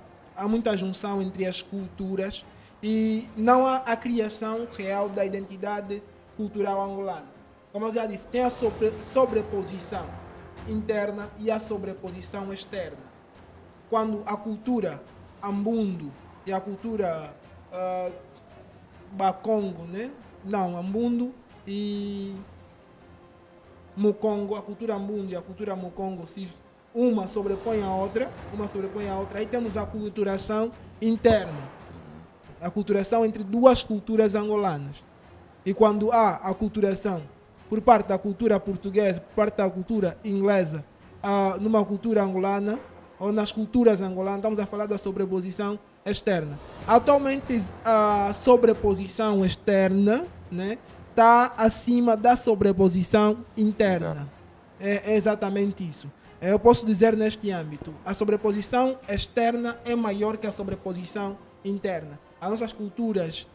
entre as culturas e não há a criação real da identidade cultural angolana. Como eu já disse, tem a sobreposição interna e a sobreposição externa. Quando a cultura ambundo e a cultura bakongo, né? Não, ambundo e mukongo, a cultura ambundo e a cultura mukongo, uma sobrepõe a outra, aí temos a aculturação interna, a aculturação entre duas culturas angolanas. E quando há a aculturação por parte da cultura portuguesa, por parte da cultura inglesa, numa cultura angolana, ou nas culturas angolanas, estamos a falar da sobreposição externa. Atualmente, a sobreposição externa, né, está acima da sobreposição interna. É exatamente isso. Eu posso dizer neste âmbito, a sobreposição externa é maior que a sobreposição interna. As nossas culturas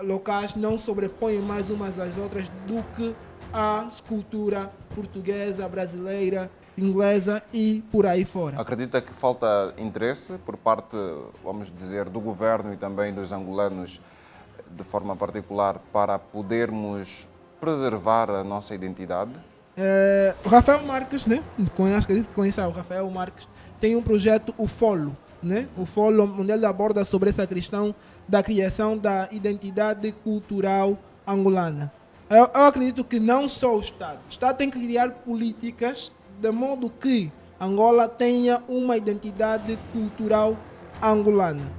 locais não sobrepõem mais umas às outras do que a cultura portuguesa, brasileira, inglesa e por aí fora. Acredita que falta interesse por parte, vamos dizer, do governo e também dos angolanos, de forma particular, para podermos preservar a nossa identidade? O Rafael Marques, né? Conhece o Rafael Marques, tem um projeto, o FOLO, né? O FOLO, onde ele aborda sobre essa questão da criação da identidade cultural angolana. Eu acredito que não só o Estado tem que criar políticas de modo que Angola tenha uma identidade cultural angolana.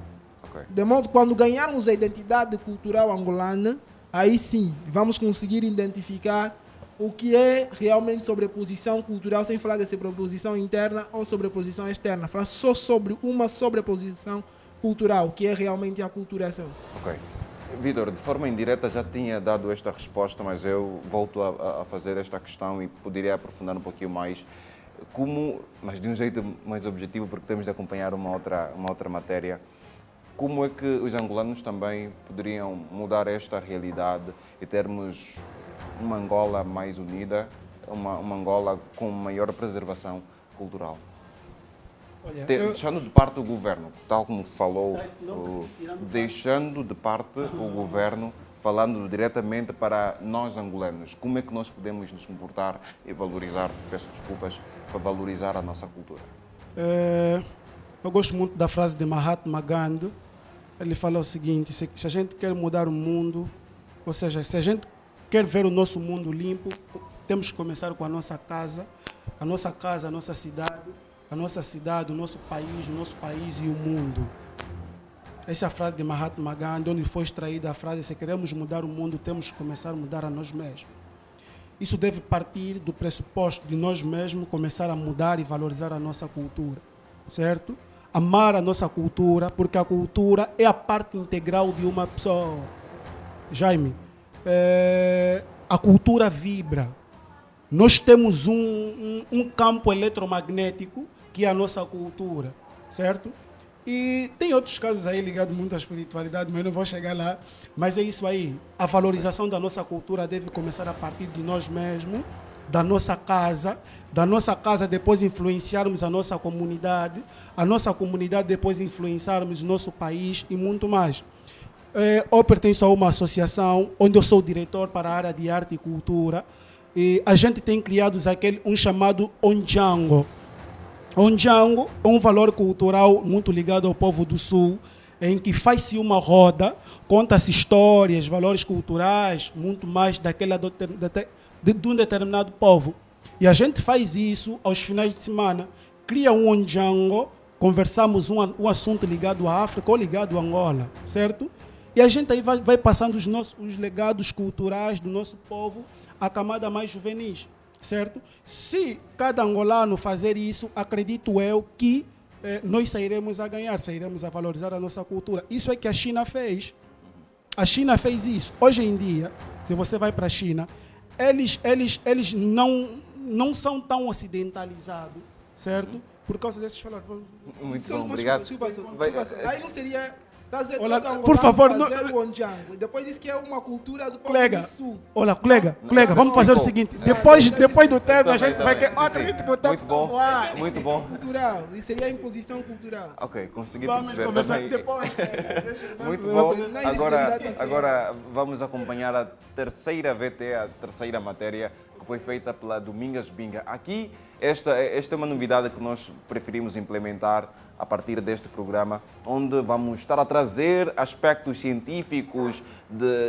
Okay. De modo que quando ganharmos a identidade cultural angolana, aí sim vamos conseguir identificar o que é realmente sobreposição cultural, sem falar de sobreposição interna ou sobreposição externa. Falar só sobre uma sobreposição cultural, que é realmente a aculturação. Ok. Vítor, de forma indireta já tinha dado esta resposta, mas eu volto a fazer esta questão e poderia aprofundar um pouquinho mais. Mas de um jeito mais objetivo, porque temos de acompanhar uma outra matéria. Como é que os angolanos também poderiam mudar esta realidade e termos uma Angola mais unida, uma Angola com maior preservação cultural? Olha, deixando de parte o governo, tal como falou, deixando de parte o governo, falando diretamente para nós angolanos, como é que nós podemos nos comportar e valorizar, peço desculpas, para valorizar a nossa cultura? Eu gosto muito da frase de Mahatma Gandhi. Ele fala o seguinte: se a gente quer mudar o mundo, ou seja, se a gente quer ver o nosso mundo limpo, temos que começar com a nossa casa, a nossa cidade, o nosso país e o mundo. Essa é a frase de Mahatma Gandhi, onde foi extraída a frase: se queremos mudar o mundo, temos que começar a mudar a nós mesmos. Isso deve partir do pressuposto de nós mesmos começar a mudar e valorizar a nossa cultura, certo? Amar a nossa cultura, porque a cultura é a parte integral de uma pessoa. Jaime, a cultura vibra. Nós temos um campo eletromagnético que é a nossa cultura, certo? E tem outros casos aí ligados muito à espiritualidade, mas não vou chegar lá. Mas é isso aí. A valorização da nossa cultura deve começar a partir de nós mesmos, da nossa casa depois influenciarmos a nossa comunidade depois influenciarmos o nosso país e muito mais. Eu pertenço a uma associação onde eu sou diretor para a área de arte e cultura, e a gente tem criado um chamado Ondjango. Ondjango é um valor cultural muito ligado ao povo do Sul, em que faz-se uma roda, conta-se histórias, valores culturais, muito mais de um determinado povo. E a gente faz isso aos finais de semana, cria um Ondjango, conversamos um assunto ligado à África ou ligado a Angola, certo? E a gente aí vai passando os legados culturais do nosso povo à camada mais juvenis, certo? Se cada angolano fazer isso, acredito eu que nós sairemos a ganhar, sairemos a valorizar a nossa cultura. Isso é que a China fez. A China fez isso. Hoje em dia, se você vai para a China, eles não são tão ocidentalizados, certo? Por causa desses valores. Muito bom, obrigado. Aí não seria... Olha, por favor, depois diz que é uma cultura do povo colega, do Sul. Olha, colega, vamos fazer o seguinte. Depois do termo, a gente vai... Acredito que o tempo... Muito bom. Cultural. Isso seria a imposição cultural. Ok, consegui perceber. Vamos conversar depois. Muito bom. Agora vamos acompanhar a terceira VT, a terceira matéria, que foi feita pela Domingas Binga. Aqui, esta é uma novidade que nós preferimos implementar a partir deste programa, onde vamos estar a trazer aspectos científicos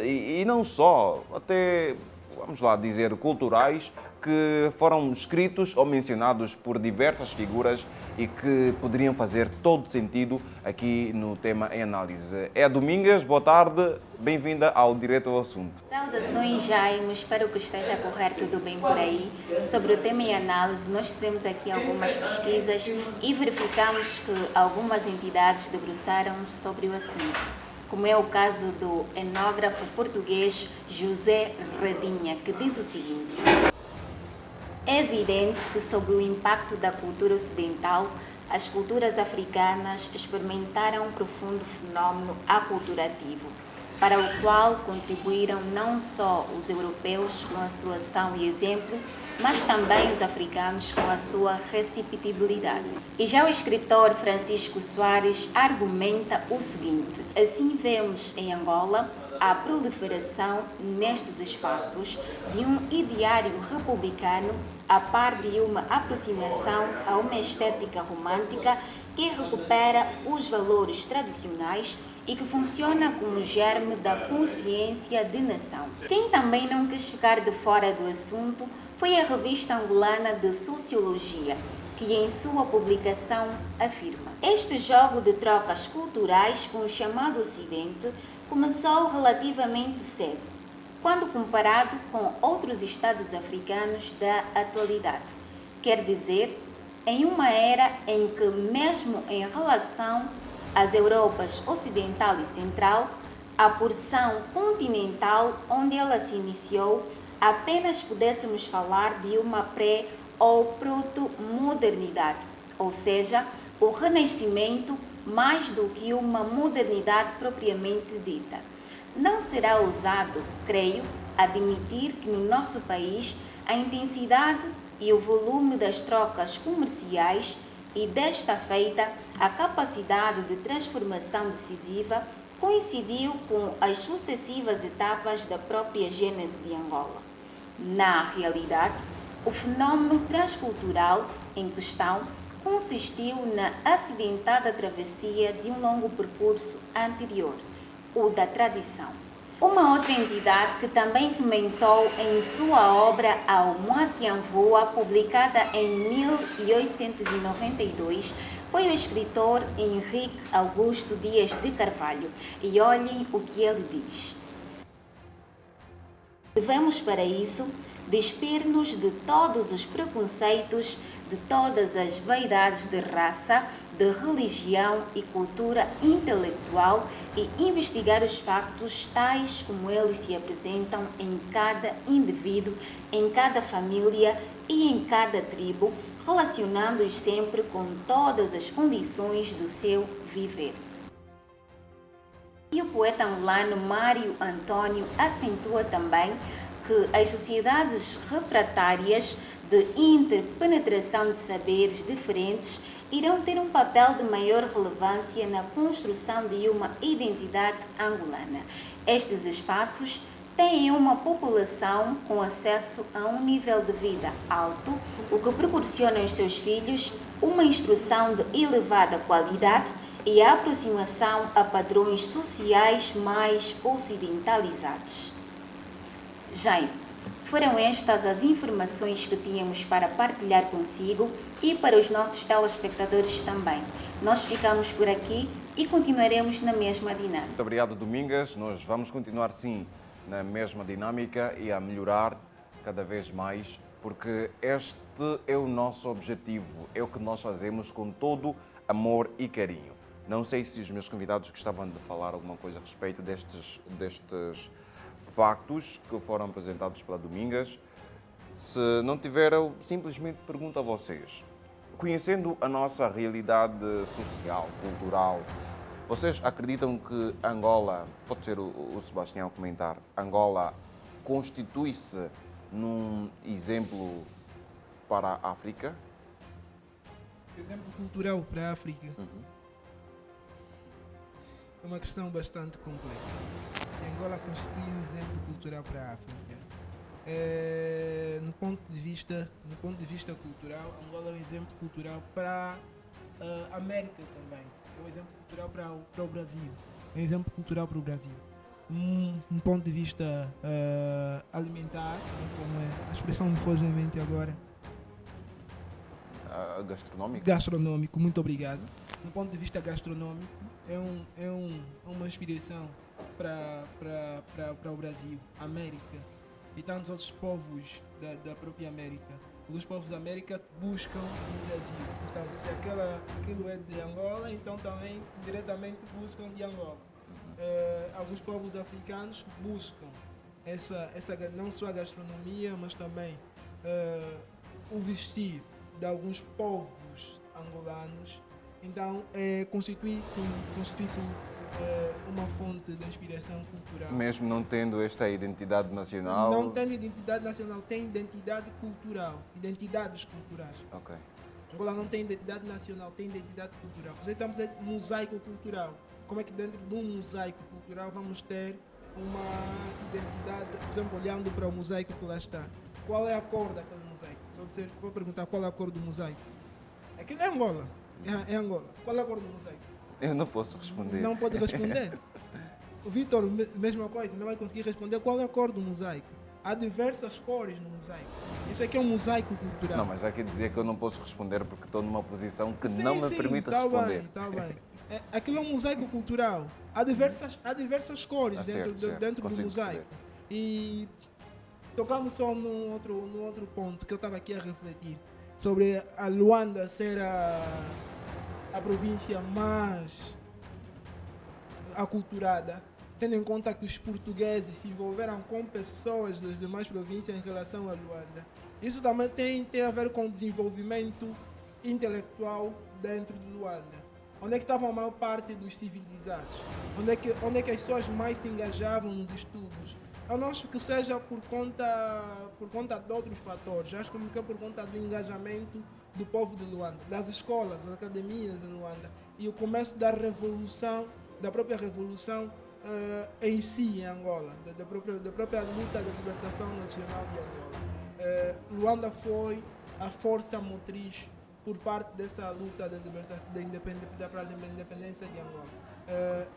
e não só, até, vamos lá dizer, culturais, que foram escritos ou mencionados por diversas figuras e que poderiam fazer todo sentido aqui no tema em análise. É a Domingas, boa tarde, bem-vinda ao Direto ao Assunto. Saudações, Jaime, espero que esteja a correr tudo bem por aí. Sobre o tema em análise, nós fizemos aqui algumas pesquisas e verificamos que algumas entidades debruçaram sobre o assunto. como é o caso do etnógrafo português José Radinha, que diz o seguinte: é evidente que, sob o impacto da cultura ocidental, as culturas africanas experimentaram um profundo fenômeno aculturativo, para o qual contribuíram não só os europeus com a sua ação e exemplo, mas também os africanos com a sua receptibilidade. E já o escritor Francisco Soares argumenta o seguinte: assim vemos em Angola a proliferação nestes espaços de um ideário republicano a par de uma aproximação a uma estética romântica que recupera os valores tradicionais e que funciona como germe da consciência de nação. Quem também não quis ficar de fora do assunto foi a revista angolana de Sociologia, que em sua publicação afirma: este jogo de trocas culturais com o chamado Ocidente começou relativamente cedo, quando comparado com outros estados africanos da atualidade. Quer dizer, em uma era em que, mesmo em relação às Europas Ocidental e Central, a porção continental onde ela se iniciou, apenas pudéssemos falar de uma pré- ou proto-modernidade, ou seja, o Renascimento mais do que uma modernidade propriamente dita. Não será ousado, creio, admitir que no nosso país a intensidade e o volume das trocas comerciais e, desta feita, a capacidade de transformação decisiva coincidiu com as sucessivas etapas da própria gênese de Angola. Na realidade, o fenômeno transcultural em questão consistiu na acidentada travessia de um longo percurso anterior, o da tradição. Uma outra entidade que também comentou em sua obra Ao Moatianvoa, publicada em 1892, foi o escritor Henrique Augusto Dias de Carvalho. E olhem o que ele diz: devemos, para isso, despir-nos de todos os preconceitos, de todas as vaidades de raça, de religião e cultura intelectual e investigar os factos tais como eles se apresentam em cada indivíduo, em cada família e em cada tribo, relacionando-os sempre com todas as condições do seu viver. E o poeta angolano Mário Antônio acentua também que as sociedades refratárias de interpenetração de saberes diferentes irão ter um papel de maior relevância na construção de uma identidade angolana. Estes espaços têm uma população com acesso a um nível de vida alto, o que proporciona aos seus filhos uma instrução de elevada qualidade e a aproximação a padrões sociais mais ocidentalizados. Jaime, foram estas as informações que tínhamos para partilhar consigo e para os nossos telespectadores também. Nós ficamos por aqui e continuaremos na mesma dinâmica. Muito obrigado, Domingas. Nós vamos continuar, sim, na mesma dinâmica e a melhorar cada vez mais, porque este é o nosso objetivo, é o que nós fazemos com todo amor e carinho. Não sei se os meus convidados gostavam de falar alguma coisa a respeito destes factos que foram apresentados pela Domingas. Se não tiveram, simplesmente pergunto a vocês. Conhecendo a nossa realidade social, cultural, vocês acreditam que Angola, pode ser o Sebastião a comentar, Angola constitui-se num exemplo para a África? Exemplo cultural para a África? É uma questão bastante complexa. Angola constitui um exemplo cultural para a África. No ponto de vista cultural, Angola é um exemplo cultural para a América também. É um exemplo cultural para o Brasil. É um exemplo cultural para o Brasil. Um ponto de vista alimentar, como é a expressão me foge na mente agora. Gastronômico? Gastronômico, muito obrigado. No ponto de vista gastronômico, é uma inspiração para o Brasil, América e tantos outros povos da própria América. Porque os povos da América buscam no Brasil. Então, se aquilo é de Angola, então também diretamente buscam de Angola. alguns povos africanos buscam não só a gastronomia, mas também o vestir de alguns povos angolanos. Então, constitui sim uma fonte de inspiração cultural. Mesmo não tendo esta identidade nacional? Não tendo identidade nacional, tem identidade cultural, identidades culturais. Ok. Angola não tem identidade nacional, tem identidade cultural. Nós estamos em mosaico cultural. Como é que dentro de um mosaico cultural vamos ter uma identidade, por exemplo, olhando para o mosaico que lá está? Qual é a cor daquele mosaico? Se vou perguntar qual é a cor do mosaico. Aquilo é Angola. É Angola. Qual é a cor do mosaico? Eu não posso responder. Não pode responder. O Vitor, mesma coisa, não vai conseguir responder qual é a cor do mosaico. Há diversas cores no mosaico. Isso aqui é um mosaico cultural. Não, mas há que dizer que eu não posso responder porque estou numa posição que sim, não me permite responder. Está bem. Aquilo é um mosaico cultural. Há diversas cores dentro do mosaico. Perceber. E tocando só num outro ponto que eu estava aqui a refletir, sobre a Luanda ser a província mais aculturada, tendo em conta que os portugueses se envolveram com pessoas das demais províncias em relação à Luanda. Isso também tem a ver com o desenvolvimento intelectual dentro de Luanda. Onde é que estava a maior parte dos civilizados? Onde é que as pessoas mais se engajavam nos estudos? Eu não acho que seja por conta de outros fatores. Acho que é por conta do engajamento do povo de Luanda, das escolas, das academias de Luanda e o começo da revolução, da própria revolução em si em Angola, da própria luta da libertação nacional de Angola. Luanda foi a força motriz por parte dessa luta da libertação, para a independência de Angola.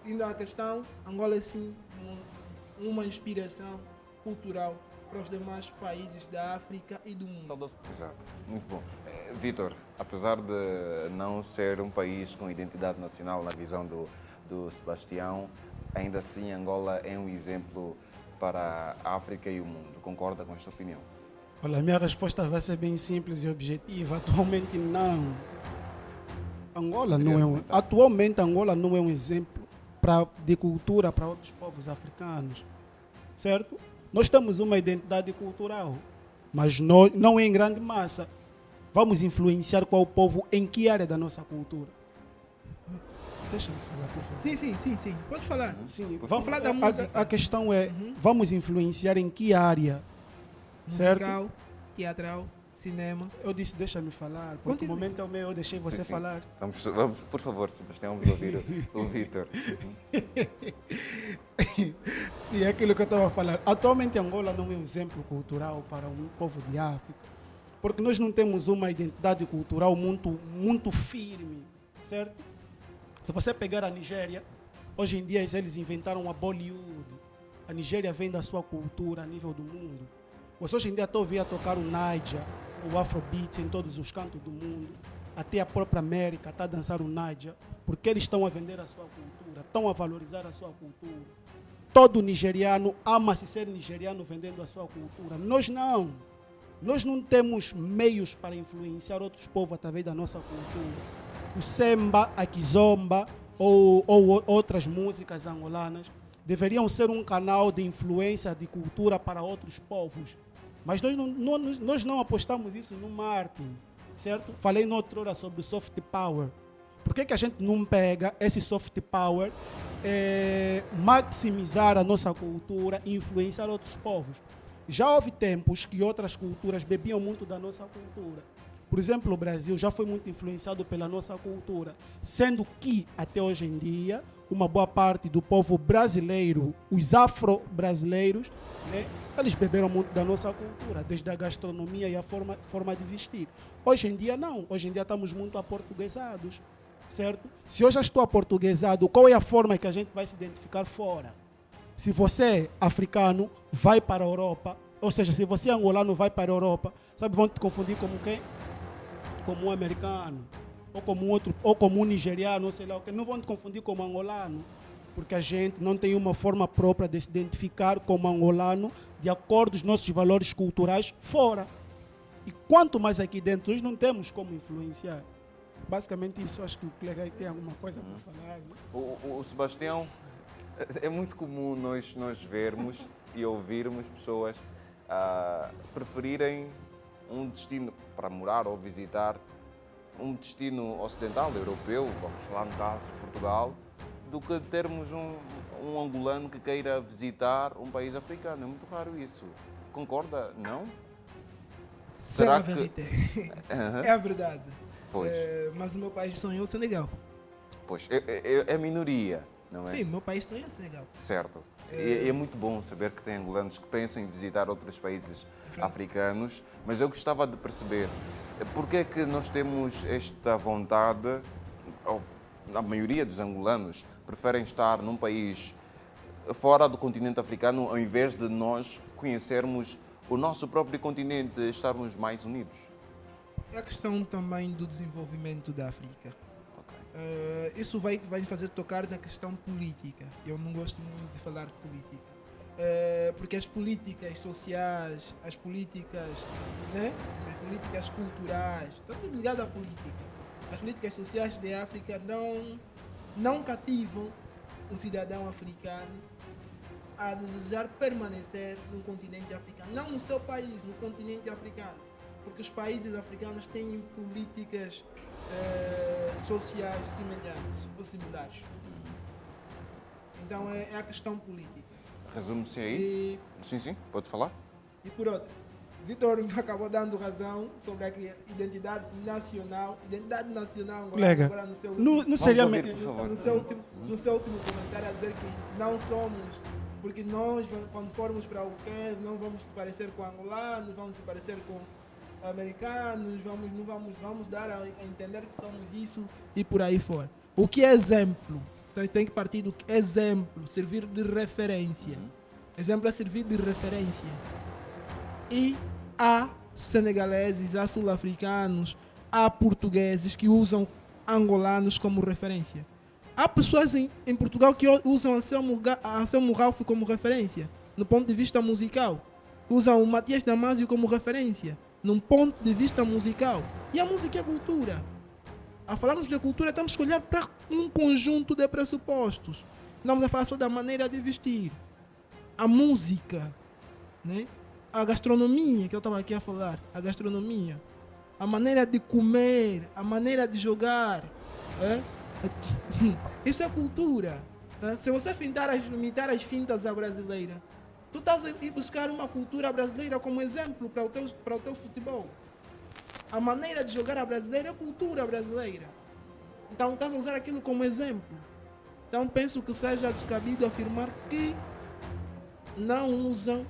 Indo à questão, Angola é sim uma inspiração cultural para os demais países da África e do mundo. Exato, muito bom. Vitor, apesar de não ser um país com identidade nacional na visão do Sebastião, ainda assim Angola é um exemplo para a África e o mundo. Concorda com esta opinião? Olha, a minha resposta vai ser bem simples e objetiva. Atualmente não. Atualmente Angola não é um exemplo de cultura para outros povos africanos, certo? Nós temos uma identidade cultural, mas não em grande massa. Vamos influenciar qual povo em que área da nossa cultura? Deixa-me falar, por favor. Sim. Pode falar. Sim, vamos falar da música. A questão é, vamos influenciar em que área? Musical, certo? teatral, cinema. Eu disse, deixa-me falar, porque o momento é o meu, eu deixei você falar. Vamos, por favor, Sebastião, vamos ouvir o Vitor. Sim, é aquilo que eu estava a falar. Atualmente Angola não é um exemplo cultural para um povo de África, porque nós não temos uma identidade cultural muito firme, certo? Se você pegar a Nigéria, hoje em dia eles inventaram a Bollywood. A Nigéria vem da sua cultura a nível do mundo. Você hoje em dia está a ouvir a tocar o Naija, o Afrobeat em todos os cantos do mundo. Até a própria América está a dançar o Naija, porque eles estão a vender a sua cultura, estão a valorizar a sua cultura. Todo nigeriano ama-se ser nigeriano vendendo a sua cultura. Nós não. Nós não temos meios para influenciar outros povos através da nossa cultura. O Semba, a Kizomba ou outras músicas angolanas deveriam ser um canal de influência de cultura para outros povos. Mas nós não apostamos isso no marketing, certo? Falei noutra hora sobre o soft power. Por que a gente não pega esse soft power, maximizar a nossa cultura e influenciar outros povos? Já houve tempos que outras culturas bebiam muito da nossa cultura. Por exemplo, o Brasil já foi muito influenciado pela nossa cultura, sendo que, até hoje em dia, uma boa parte do povo brasileiro, os afro-brasileiros, né, eles beberam muito da nossa cultura, desde a gastronomia e a forma de vestir. Hoje em dia não, hoje em dia estamos muito aportuguesados, certo? Se eu já estou aportuguesado, qual é a forma que a gente vai se identificar fora? Se você é africano, vai para a Europa, ou seja, se você é angolano, vai para a Europa, sabe, vão te confundir como quem? Como um americano, ou como outro, ou como um nigeriano, ou sei lá o que, não vão te confundir como angolano, porque a gente não tem uma forma própria de se identificar como angolano de acordo com os nossos valores culturais fora. E quanto mais aqui dentro, nós não temos como influenciar. Basicamente isso, acho que o colega tem alguma coisa para falar. Né? O Sebastião É muito comum nós vermos e ouvirmos pessoas preferirem um destino para morar ou visitar, um destino ocidental, europeu, vamos falar no caso Portugal, do que termos um angolano que queira visitar um país africano. É muito raro isso. Concorda? Não? Será que... É a verdade. Pois. Mas o meu país sonhou o Senegal. Pois, é minoria, não é? Sim, o meu país sonhou o Senegal. Certo. É muito bom saber que tem angolanos que pensam em visitar outros países africanos, mas eu gostava de perceber porque é que nós temos esta vontade, ou a maioria dos angolanos preferem estar num país fora do continente africano ao invés de nós conhecermos o nosso próprio continente, estarmos mais unidos. É a questão também do desenvolvimento da África. Isso vai me fazer tocar na questão política. Eu não gosto muito de falar de política. Porque as políticas sociais, as políticas, né? As políticas culturais, está tudo ligado à política. As políticas sociais da África não cativam o cidadão africano a desejar permanecer no continente africano. Não no seu país, no continente africano. Porque os países africanos têm políticas sociais semelhantes ou similares. Então é a questão política. Resume-se aí? Sim, pode falar. E por outro, Vitor acabou dando razão sobre a identidade nacional. Identidade nacional colega, agora no seu último comentário a dizer que não somos, porque nós, quando formos para o quê, não vamos se parecer com angolanos, vamos se parecer com americanos, vamos dar a entender que somos isso e por aí fora. O que é exemplo? Tem que partir do exemplo, servir de referência. Exemplo é servir de referência. E há senegaleses, há sul-africanos, há portugueses que usam angolanos como referência. Há pessoas em Portugal que usam Anselmo Ralph como referência, no ponto de vista musical. Usam o Matias Damasio como referência, num ponto de vista musical. E a música é cultura. A falarmos de cultura, temos que olhar para um conjunto de pressupostos. Não vamos a falar só da maneira de vestir. A música, né? A gastronomia, que eu estava aqui a falar. A gastronomia. A maneira de comer, a maneira de jogar. Isso é cultura. Se você imitar as fintas à brasileira, tu estás a ir buscar uma cultura brasileira como exemplo para o teu futebol. A maneira de jogar a brasileira é a cultura brasileira. Então estás a usar aquilo como exemplo. Então penso que seja descabido afirmar que não usam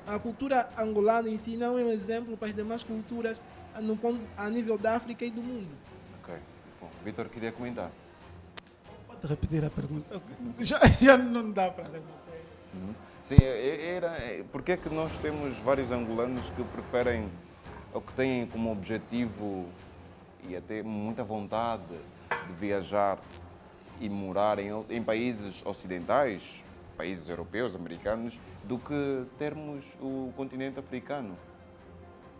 a cultura angolana em si, não é um exemplo para as demais culturas a nível da África e do mundo. Ok. Bom, Vitor queria comentar. Pode repetir a pergunta? Já não dá para rebater. Sim, porque é que nós temos vários angolanos que preferem ou que têm como objetivo e até muita vontade de viajar e morar em países ocidentais, países europeus, americanos, do que termos o continente africano?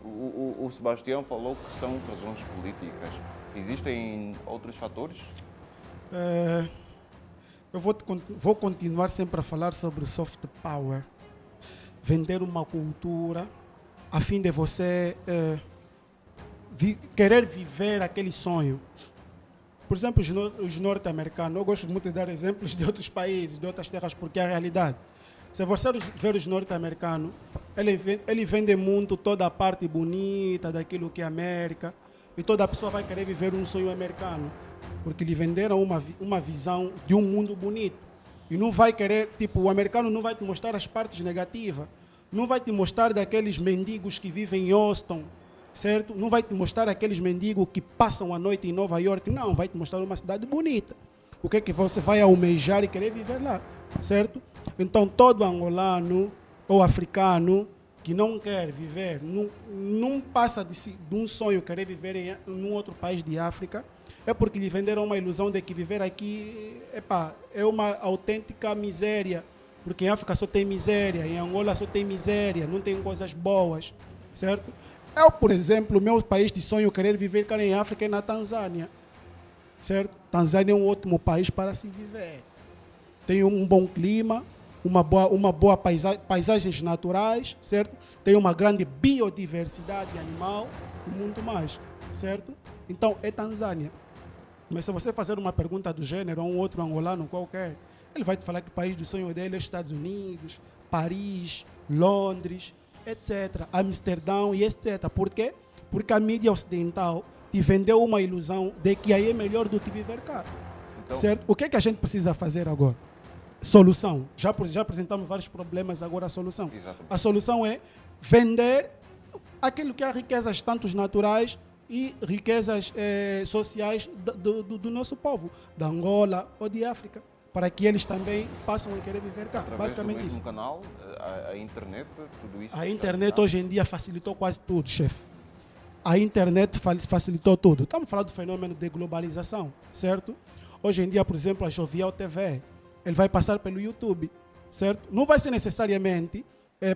O Sebastião falou que são razões políticas. Existem outros fatores? Eu vou continuar sempre a falar sobre soft power. Vender uma cultura a fim de você querer viver aquele sonho. Por exemplo, os norte-americanos, eu gosto muito de dar exemplos de outros países, de outras terras, porque é a realidade. Se você ver os norte-americanos, ele vende muito toda a parte bonita daquilo que é América, e toda pessoa vai querer viver um sonho americano, porque lhe venderam uma visão de um mundo bonito. E não vai querer, o americano não vai te mostrar as partes negativas, não vai te mostrar daqueles mendigos que vivem em Houston, certo? Não vai te mostrar aqueles mendigos que passam a noite em Nova York, não, vai te mostrar uma cidade bonita. O que é que você vai almejar e querer viver lá, certo? Então, todo angolano ou africano que não quer viver, não passa de um sonho querer viver em um outro país de África, é porque lhe venderam uma ilusão de que viver aqui é uma autêntica miséria. Porque em África só tem miséria, em Angola só tem miséria, não tem coisas boas, certo? Eu, por exemplo, o meu país de sonho querer viver cá em África é na Tanzânia, certo? Tanzânia é um ótimo país para se viver. tem um bom clima, uma boa paisagens naturais, certo? Tem uma grande biodiversidade animal e muito mais, certo? Então, é Tanzânia. Mas se você fazer uma pergunta do gênero a um outro angolano qualquer, ele vai te falar que o país do sonho dele é Estados Unidos, Paris, Londres, etc. Amsterdão e etc. Por quê? Porque a mídia ocidental te vendeu uma ilusão de que aí é melhor do que viver cá. Então, certo? O que é que a gente precisa fazer agora? Solução. Já apresentamos vários problemas, agora a solução. Exatamente. A solução é vender aquilo que é riquezas tanto naturais e riquezas sociais do nosso povo, da Angola ou de África, para que eles também possam querer viver cá. Através basicamente do mesmo isso. Canal, a internet, tudo isso. A internet hoje em dia facilitou quase tudo, chefe. A internet facilitou tudo. Estamos falando do fenômeno de globalização, certo? Hoje em dia, por exemplo, a Jovial TV, ele vai passar pelo YouTube, certo? Não vai ser necessariamente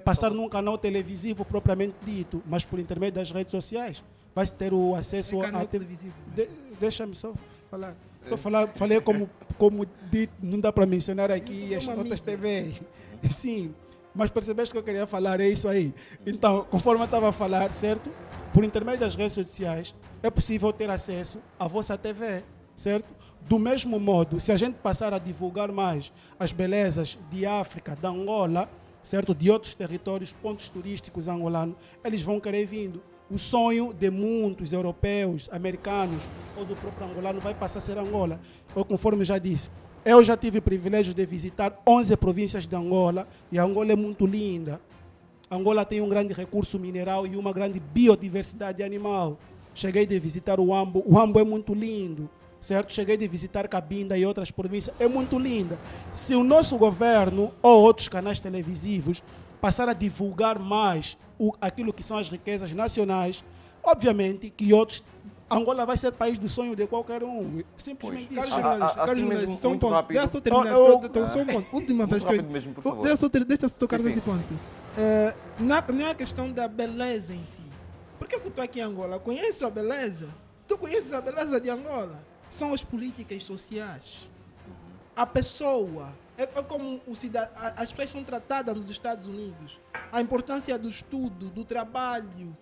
passar num canal televisivo propriamente dito, mas por intermédio das redes sociais. Vai ter o acesso canal televisivo. Deixa-me só falar. Falei como dito, não dá para mencionar aqui as outras TV. Sim, mas percebeste que eu queria falar, é isso aí. Então, conforme eu estava a falar, certo? Por intermédio das redes sociais, é possível ter acesso à vossa TV, certo? Do mesmo modo, se a gente passar a divulgar mais as belezas de África, da Angola, certo? De outros territórios, pontos turísticos angolanos, eles vão querer vindo. O sonho de muitos europeus, americanos ou do próprio angolano vai passar a ser Angola. Ou conforme já disse, eu já tive o privilégio de visitar 11 províncias de Angola e a Angola é muito linda. A Angola tem um grande recurso mineral e uma grande biodiversidade animal. Cheguei de visitar o Huambo é muito lindo, certo? Cheguei de visitar Cabinda e outras províncias, é muito linda. Se o nosso governo ou outros canais televisivos passar a divulgar mais aquilo que são as riquezas nacionais, obviamente que outros... Angola vai ser país do sonho de qualquer um. Simplesmente isso. Carlos, só um ponto. Deixa eu terminar. Só um ponto. Última vez que deixa eu tocar nesse ponto. Não é a questão da beleza em si. Por que eu estou aqui em Angola? Conheço a beleza. Tu conheces a beleza de Angola? São as políticas sociais. A pessoa... É como as pessoas são tratadas nos Estados Unidos. A importância do estudo, do trabalho,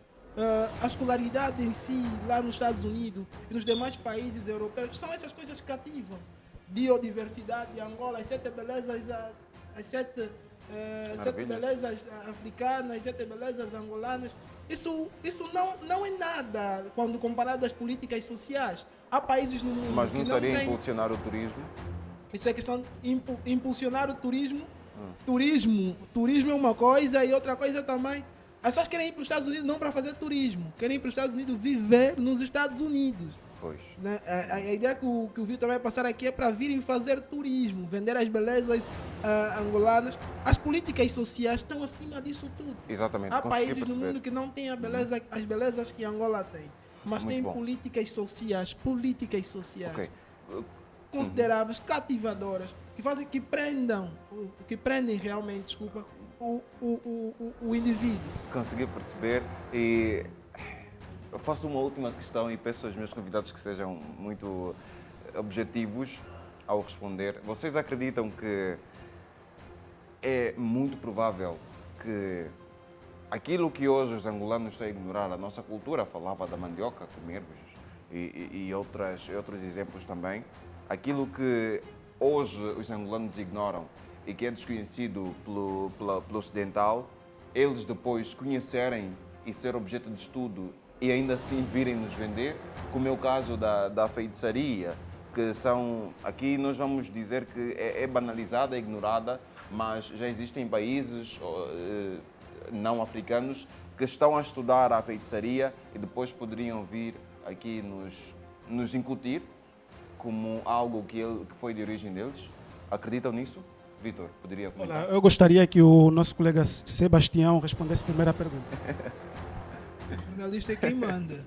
a escolaridade em si, lá nos Estados Unidos e nos demais países europeus, são essas coisas que cativam. Biodiversidade de Angola, as sete belezas, sete belezas africanas, 7 belezas angolanas. Isso não é nada quando comparado às políticas sociais. Há países no mundo mas não que estaria a impulsionar o turismo? Isso é questão de impulsionar o turismo. Turismo é uma coisa e outra coisa também. As pessoas querem ir para os Estados Unidos não para fazer turismo, querem ir para os Estados Unidos viver nos Estados Unidos. Pois. Né? A ideia que o Vitor vai passar aqui é para virem fazer turismo, vender as belezas angolanas. As políticas sociais estão acima disso tudo. Exatamente. Há países no mundo que não têm as belezas que Angola tem, mas muito têm bom. políticas sociais Okay. consideráveis, cativadoras, que prendem realmente, desculpa, o indivíduo. Consegui perceber e eu faço uma última questão e peço aos meus convidados que sejam muito objetivos ao responder. Vocês acreditam que é muito provável que aquilo que hoje os angolanos estão a ignorar, a nossa cultura, falava da mandioca, comermos e outros exemplos também, aquilo que hoje os angolanos ignoram e que é desconhecido pelo ocidental, eles depois conhecerem e ser objeto de estudo e ainda assim virem nos vender, como é o caso da feitiçaria, que são, aqui nós vamos dizer que é banalizada, é ignorada, mas já existem países não africanos que estão a estudar a feitiçaria e depois poderiam vir aqui nos incutir como algo que foi de origem deles. Acreditam nisso? Vitor, poderia comentar? Olá, eu gostaria que o nosso colega Sebastião respondesse a primeira pergunta. O jornalista é quem manda.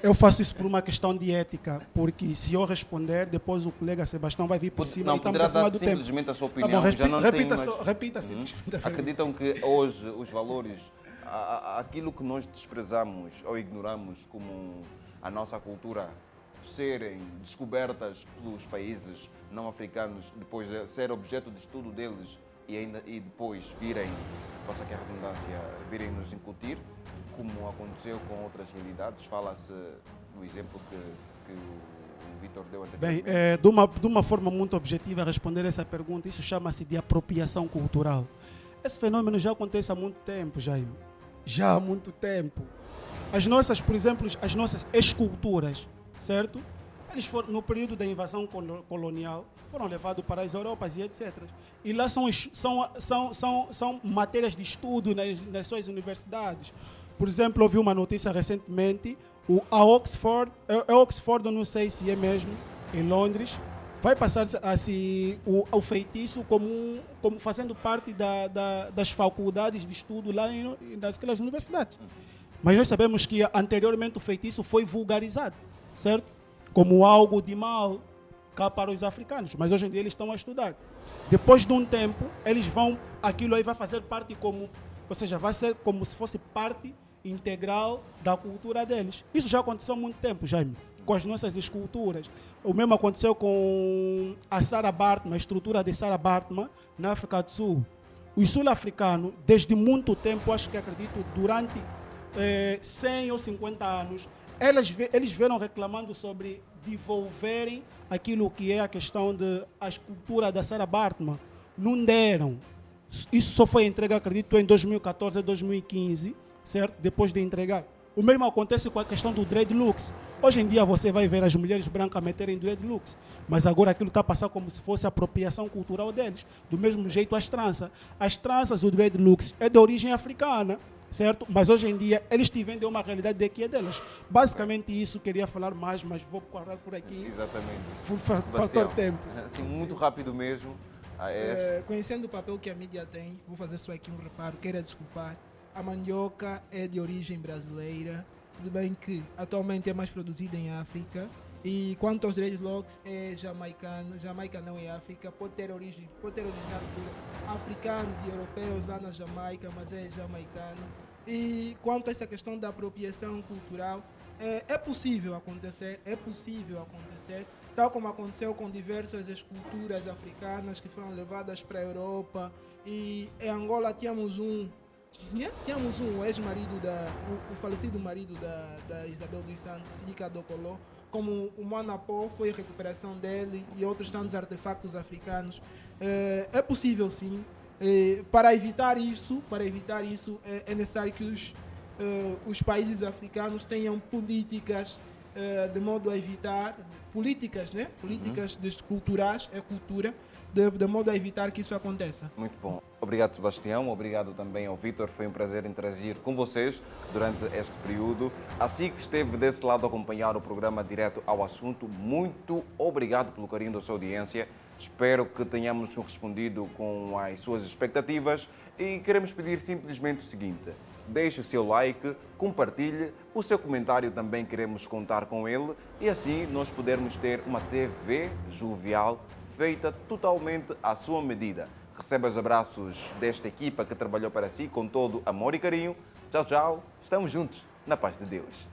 Eu faço isso por uma questão de ética, porque se eu responder, depois o colega Sebastião vai vir por cima não, e estamos acima do tempo. Simplesmente a sua opinião. Tá bom, já não repita simplesmente. Acreditam que hoje os valores, aquilo que nós desprezamos ou ignoramos como a nossa cultura, serem descobertas pelos países não africanos, depois de ser objeto de estudo deles e depois virem, posso aqui a redundância, virem nos incutir, como aconteceu com outras realidades? Fala-se do exemplo que o Vítor deu anteriormente. Bem, de uma forma muito objetiva a responder essa pergunta, isso chama-se de apropriação cultural. Esse fenômeno já acontece há muito tempo, Jaime. Já há muito tempo. As nossas, por exemplo, as nossas esculturas, certo? Eles foram, no período da invasão colonial, foram levados para as Europas e etc. E lá são matérias de estudo nas suas universidades. Por exemplo, eu vi uma notícia recentemente, a Oxford, eu não sei se é mesmo, em Londres, vai passar o feitiço como fazendo parte das faculdades de estudo lá naquelas universidades. Mas nós sabemos que anteriormente o feitiço foi vulgarizado, certo? Como algo de mal cá para os africanos. Mas hoje em dia eles estão a estudar. Depois de um tempo, aquilo aí vai fazer parte ou seja, vai ser como se fosse parte integral da cultura deles. Isso já aconteceu há muito tempo, Jaime, com as nossas esculturas. O mesmo aconteceu com a Sarah Baartman, a estrutura de Sarah Baartman na África do Sul. Os sul-africanos, desde muito tempo, acredito, durante 100 ou 50 anos, eles vieram reclamando sobre devolverem aquilo que é a questão da escultura da Sarah Baartman. Não deram. Isso só foi entregue, acredito, em 2014 a 2015, certo? Depois de entregar. O mesmo acontece com a questão do dreadlocks. Hoje em dia você vai ver as mulheres brancas meterem dreadlocks, mas agora aquilo está a passar como se fosse apropriação cultural deles. Do mesmo jeito as tranças. As tranças, o dreadlocks, é de origem africana, certo? Mas hoje em dia eles te vendem uma realidade de que é delas. Basicamente isso, queria falar mais, mas vou parar por aqui. Exatamente. Por fator tempo. Assim, muito rápido mesmo. Conhecendo o papel que a mídia tem, vou fazer só aqui um reparo, quero desculpar. A mandioca é de origem brasileira, tudo bem que atualmente é mais produzida em África. E quanto aos dreadlocks, é jamaicana. Jamaica não é África, pode ter originado por africanos e europeus lá na Jamaica, mas é jamaicano. E quanto a essa questão da apropriação cultural, é possível acontecer, tal como aconteceu com diversas esculturas africanas que foram levadas para a Europa. E em Angola tínhamos um ex-marido, o falecido marido da Isabel dos Santos, Sidika Dokolo, como o Manapó, foi a recuperação dele e outros tantos artefatos africanos. É possível sim. Para evitar isso é necessário que os países africanos tenham políticas de modo a evitar, políticas culturais, de modo a evitar que isso aconteça. Muito bom. Obrigado, Sebastião. Obrigado também ao Vítor. Foi um prazer interagir com vocês durante este período. Assim que esteve desse lado a acompanhar o programa Direto ao Assunto, muito obrigado pelo carinho da sua audiência. Espero que tenhamos correspondido com as suas expectativas e queremos pedir simplesmente o seguinte: deixe o seu like, compartilhe, o seu comentário também queremos contar com ele e assim nós podermos ter uma TV jovial feita totalmente à sua medida. Receba os abraços desta equipa que trabalhou para si com todo amor e carinho. Tchau, tchau. Estamos juntos. Na paz de Deus.